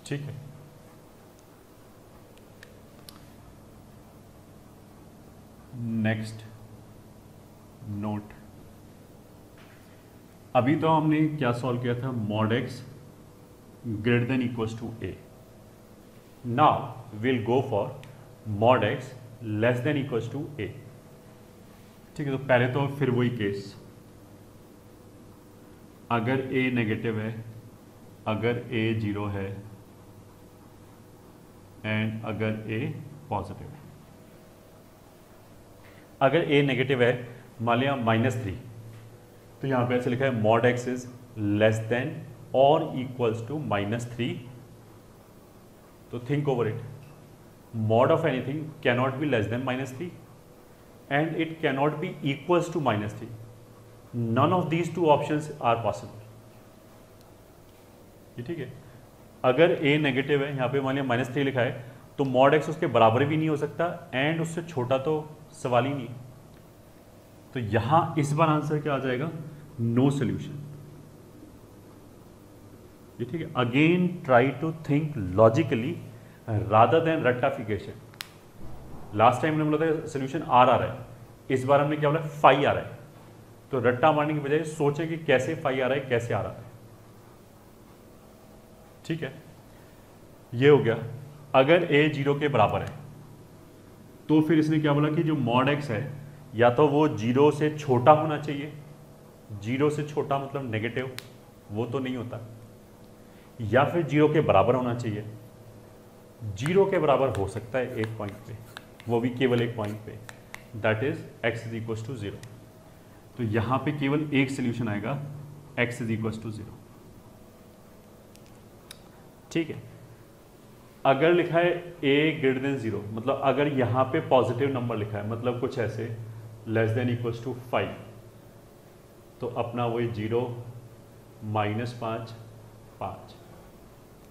Speaker 1: ठीक है. Next note. अभी तो हमने क्या सॉल्व किया था? मॉड x greater than equals to a. Now will go for mod x less than equals to a. ठीक है. तो पहले तो फिर वही केस, अगर a नेगेटिव है, अगर a 0 है एंड अगर a पॉजिटिव है. अगर a नेगेटिव है, मान लिया -3, तो यहां पे ऐसे लिखा है mod x is less than और इक्वल्स टू -3. तो think over it. Mod of anything can not be less than -3 and it can not be equals to -3. None of these two options are possible. ये ठीक है. अगर a नेगेटिव है, यहाँ पे मान लिया -3 लिखा है, तो मॉड x उसके बराबर भी नहीं हो सकता एंड उससे छोटा तो सवाल ही नहीं. तो यहां इस बार आंसर क्या आ जाएगा? No solution. ये ठीक है. Again try to think logically rather than रट्टाफिकेशन. लास्ट टाइम हमने बोला था सोल्यूशन R आ रहा है, इस बार हमने क्या बोला? 5 आ रहा है. तो रट्टा मारने की बजाय सोचे कि कैसे 5 आ रहा है, कैसे आ रहा है. ठीक है. ये हो गया. अगर a 0 के बराबर है तो फिर इसने क्या बोला कि जो मॉड x है या तो वो 0 से छोटा होना चाहिए. 0 से छोटा मतलब नेगेटिव, वो तो नहीं होता, या फिर 0 के बराबर होना चाहिए। 0 के बराबर हो सकता है एक पॉइंट पे, वो भी केवल एक पॉइंट पे, that is x is equal to 0। तो यहां पे केवल एक सोल्यूशन आएगा, x इज इक्वल टू 0। ठीक है, अगर लिखा है a ग्रेटर देन 0, मतलब अगर यहां पे पॉजिटिव नंबर लिखा है, मतलब कुछ ऐसे लेस देन इक्वल टू 5, तो अपना वही 0 -5 5।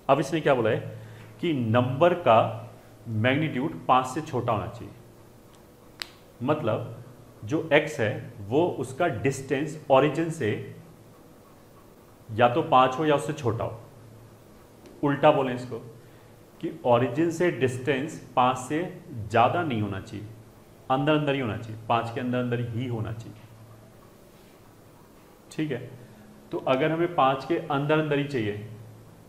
Speaker 1: अब इसने क्या बोला है कि नंबर का मैग्नीट्यूड 5 से छोटा होना चाहिए, मतलब जो x है वो उसका डिस्टेंस ओरिजिन से या तो 5 हो या उससे छोटा हो। उल्टा बोलें इसको कि ओरिजिन से डिस्टेंस 5 से ज़्यादा नहीं होना चाहिए, अंदर अंदर ही होना चाहिए, 5 के अंदर अंदर ही होना चाहिए। ठीक है, तो अगर हमें 5 के अंदर अंदर ही चाहिए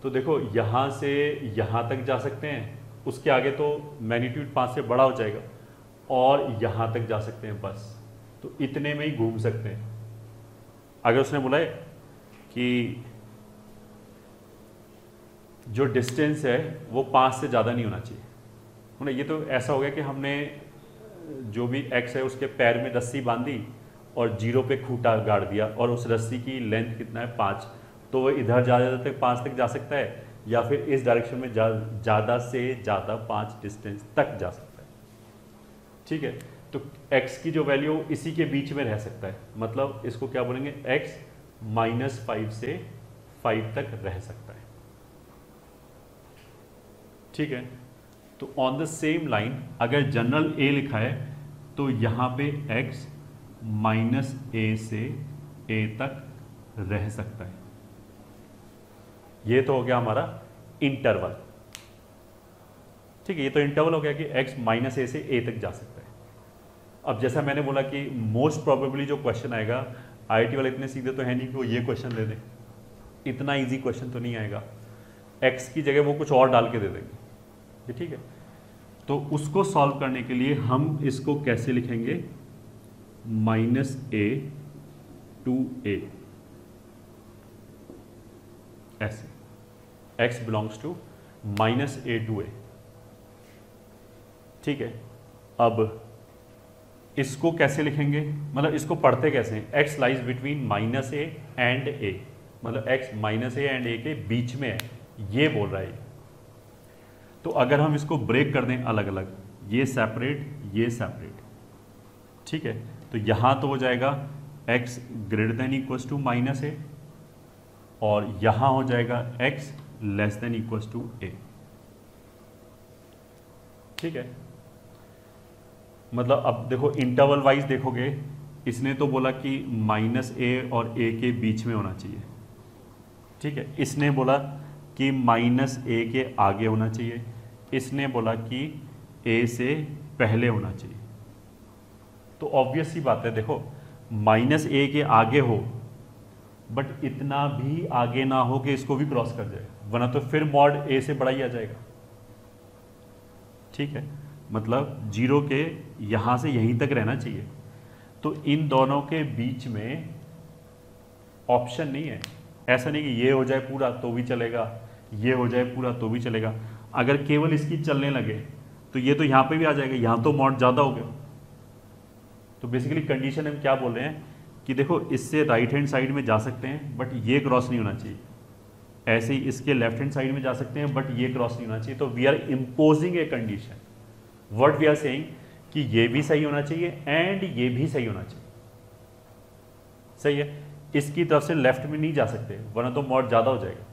Speaker 1: तो देखो यहाँ से यहाँ तक जा सकते हैं, उसके आगे तो मैग्नीट्यूड 5 से बड़ा हो जाएगा, और यहाँ तक जा सकते हैं बस, तो इतने में ही घूम सकते हैं। अगर उसने बोला है कि जो डिस्टेंस है वो 5 से ज़्यादा नहीं होना चाहिए, मतलब ये तो ऐसा हो गया कि हमने जो भी x है उसके पैर में रस्सी बांधी और 0 पे खूंटा गाड़ दिया, और उस रस्सी की लेंथ कितना है 5, तो वो इधर ज़्यादा तक 5 तक जा सकता है, या फिर इस डायरेक्शन में ज़्यादा से ज़्यादा 5 डिस्टेंस तक जा सकता है। ठीक है, तो x की जो वैल्यू इसी के बीच में रह सकता है, मतलब इसको क्या बोलेंगे, x -5 से 5 तक रह सकता है। ठीक है, तो ऑन द सेम लाइन अगर जनरल a लिखा है तो यहाँ पे x -a से a तक रह सकता है। ये तो हो गया हमारा इंटरवल। ठीक है, ये तो इंटरवल हो गया कि x -a से a तक जा सकता है। अब जैसा मैंने बोला कि मोस्ट प्रोबेबली जो क्वेश्चन आएगा, IIT वाले इतने सीधे तो है नहीं कि वो ये क्वेश्चन दे दें, इतना इजी क्वेश्चन तो नहीं आएगा, x की जगह वो कुछ और डाल के दे देंगे। ये ठीक है, तो उसको सॉल्व करने के लिए हम इसको कैसे लिखेंगे, -a to a, ऐसे x belongs to -a to a। ठीक है, अब इसको कैसे लिखेंगे, मतलब इसको पढ़ते कैसे हैं, x lies between -a and a, मतलब x -a एंड a के बीच में है, ये बोल रहा है। तो अगर हम इसको ब्रेक कर दें अलग अलग, ये सेपरेट ये सेपरेट, ठीक है, तो यहाँ तो हो जाएगा x greater than equals to -a, और यहाँ हो जाएगा x less than equals to a। ठीक है, मतलब अब देखो इंटरवल वाइज देखोगे, इसने तो बोला कि -a और a के बीच में होना चाहिए। ठीक है, इसने बोला कि -a के आगे होना चाहिए, इसने बोला कि a से पहले होना चाहिए। तो ऑब्वियस सी बात है, देखो -a के आगे हो बट इतना भी आगे ना हो कि इसको भी क्रॉस कर जाए, वरना तो फिर मॉड a से बड़ा ही आ जाएगा। ठीक है, मतलब 0 के यहाँ से यहीं तक रहना चाहिए। तो इन दोनों के बीच में ऑप्शन नहीं है, ऐसा नहीं कि ये हो जाए पूरा तो भी चलेगा, ये हो जाए पूरा तो भी चलेगा। अगर केवल इसकी चलने लगे तो ये तो यहाँ पे भी आ जाएगा, यहाँ तो मॉड ज़्यादा हो गया। तो बेसिकली कंडीशन हम क्या बोल रहे हैं कि देखो इससे राइट हैंड साइड में जा सकते हैं बट ये क्रॉस नहीं होना चाहिए, ऐसे ही इसके लेफ्ट हैंड साइड में जा सकते हैं बट ये क्रॉस नहीं होना चाहिए। तो we are imposing a condition, what we are saying कि ये भी सही होना चाहिए एंड ये भी सही होना चाहिए। सही है, इसकी तरफ से लेफ्ट में नहीं जा सकते वरना तो मॉड ज़्यादा हो जाएगा।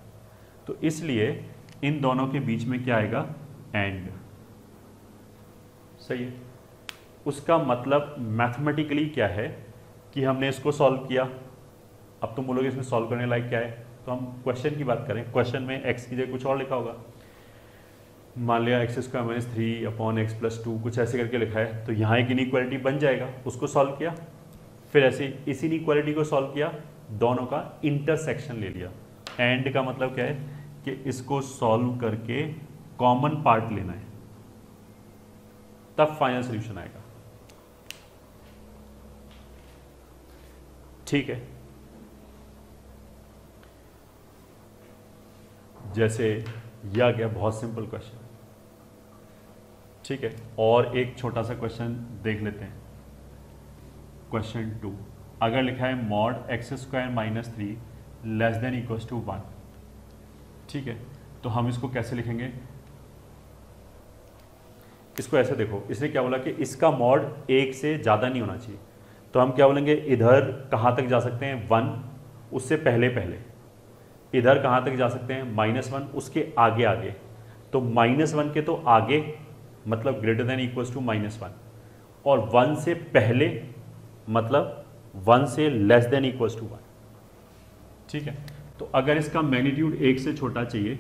Speaker 1: तो इसलिए इन दोनों के बीच में क्या आएगा, एंड। सही है, उसका मतलब मैथमेटिकली क्या है कि हमने इसको सॉल्व किया। अब तुम बोलोगे इसमें सॉल्व करने लायक क्या है, तो हम क्वेश्चन की बात करें। क्वेश्चन में x की जगह कुछ और लिखा होगा, मान लिया x² - 3/x+2 कुछ ऐसे करके लिखा है, तो यहाँ एक इनइक्वालिटी बन जाएगा, उसको सॉल्व किया। फिर ऐसे इस इनइक्वालिटी को सॉल्व किया, दोनों का इंटरसेक्शन ले लिया। एंड का मतलब क्या है कि इसको सॉल्व करके कॉमन पार्ट लेना है, तब फाइनल सॉल्यूशन आएगा। ठीक है, जैसे यह आ गया, बहुत सिंपल क्वेश्चन, ठीक है। और एक छोटा सा क्वेश्चन देख लेते हैं, क्वेश्चन 2। अगर लिखा है mod x square minus 3 less than equals to 1, ठीक है, तो हम इसको कैसे लिखेंगे? इसको ऐसे देखो, इसने क्या बोला कि इसका मॉड 1 से ज़्यादा नहीं होना चाहिए, तो हम क्या बोलेंगे, इधर कहाँ तक जा सकते हैं, 1, उससे पहले पहले। इधर कहाँ तक जा सकते हैं, -1, उसके आगे आगे। तो -1 के तो आगे मतलब ग्रेटर देन इक्वल्स टू -1, और 1 से पहले मतलब 1 से लेस देन इक्वल्स टू 1, ठीक है। तो अगर इसका मैग्नीट्यूड 1 से छोटा चाहिए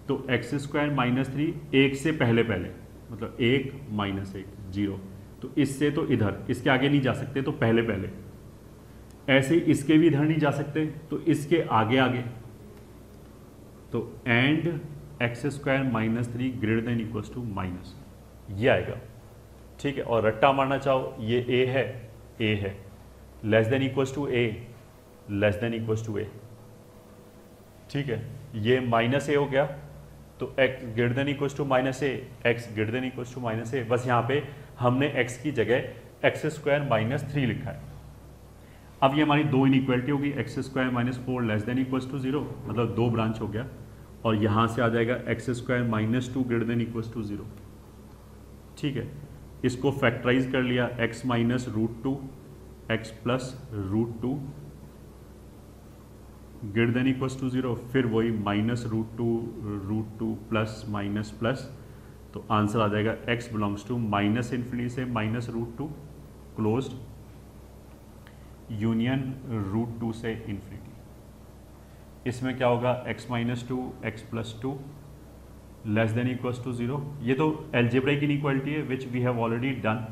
Speaker 1: तो एक्स स्क्वायर माइनस 3 1 से पहले पहले मतलब 1 -1 0, तो इससे तो इधर, इसके आगे नहीं जा सकते, तो पहले पहले। ऐसे इसके भी इधर नहीं जा सकते, तो इसके आगे आगे। तो and x square minus 3 greater than equals to minus, ये आएगा, ठीक है। और रट्टा मारना चाहो, ये ए है, less than equals to a, less than equals to a, ठीक है। ये -a हो गया, तो x greater than equals to -a, x greater than equals to -a। बस यहाँ पे हमने x की जगह एक्स स्क्वायर माइनस 3 लिखा है। अब ये हमारी दो इनइक्वालिटी होगी, x square minus 4 less than equals to 0, मतलब 2 ब्रांच हो गया। और यहाँ से आ जाएगा x square minus 2 greater than equals to 0, ठीक है। इसको फैक्टराइज कर लिया, x minus √2 x plus √2 greater than equals to 0, फिर वही -√2 प्लस माइनस प्लस, तो आंसर आ जाएगा x बिलोंग्स टू -∞ से -√2 क्लोज्ड यूनियन √2 से इन्फिनिटी। इसमें क्या होगा, x minus 2 x plus 2 less than equals to 0। ये तो एल्जेब्रिक इनइक्वालिटी है which we have already done,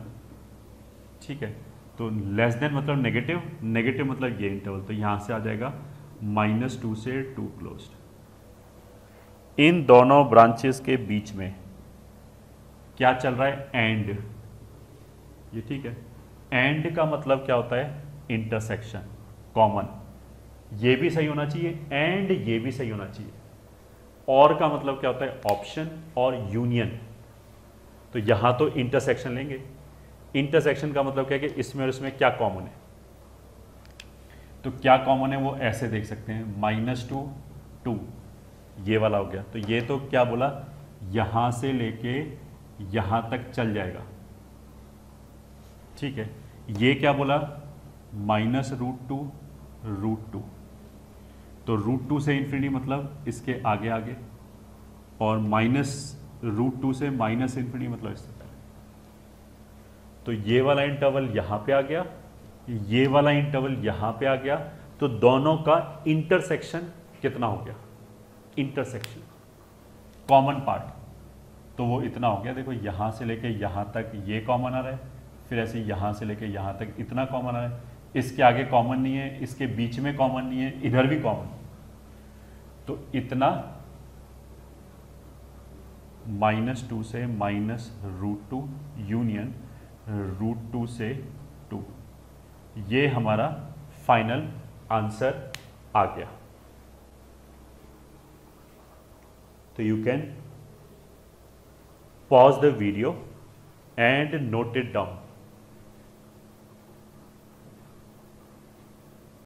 Speaker 1: ठीक है। तो लेस देन मतलब नेगेटिव, नेगेटिव मतलब ये इंटरवल, तो यहाँ से आ जाएगा -2 से 2 क्लोज्ड। इन दोनों ब्रांचेस के बीच में क्या चल रहा है, एंड, ये ठीक है। एंड का मतलब क्या होता है, इंटरसेक्शन, कॉमन। ये भी सही होना चाहिए एंड ये भी सही होना चाहिए। और का मतलब क्या होता है, ऑप्शन और यूनियन। तो यहां तो इंटरसेक्शन लेंगे, इंटरसेक्शन का मतलब क्या है कि इसमें और इसमें क्या कॉमन है। तो क्या कॉमन है वो ऐसे देख सकते हैं, -2 2, ये वाला हो गया। तो ये तो क्या बोला, यहां से लेके यहां तक चल जाएगा, ठीक है। ये क्या बोला, -√2 √2, तो √2 से इन्फिनिटी मतलब इसके आगे आगे, और -√2 से -∞ मतलब इससे पहले। तो ये वाला इंटरवल यहां पे आ गया, ये वाला इंटरवल यहां पे आ गया, तो दोनों का इंटरसेक्शन कितना हो गया, इंटरसेक्शन कॉमन पार्ट, तो वो इतना हो गया। देखो यहां से लेके यहां तक ये कॉमन आ रहा है, फिर ऐसे यहां से लेके यहां तक इतना कॉमन आ रहा है, इसके आगे कॉमन नहीं है, इसके बीच में कॉमन नहीं है, इधर भी कॉमन, तो इतना -2 से -√2 यूनियन √2 से 2, ये हमारा फाइनल आंसर आ गया। तो you can pause the video and note it down.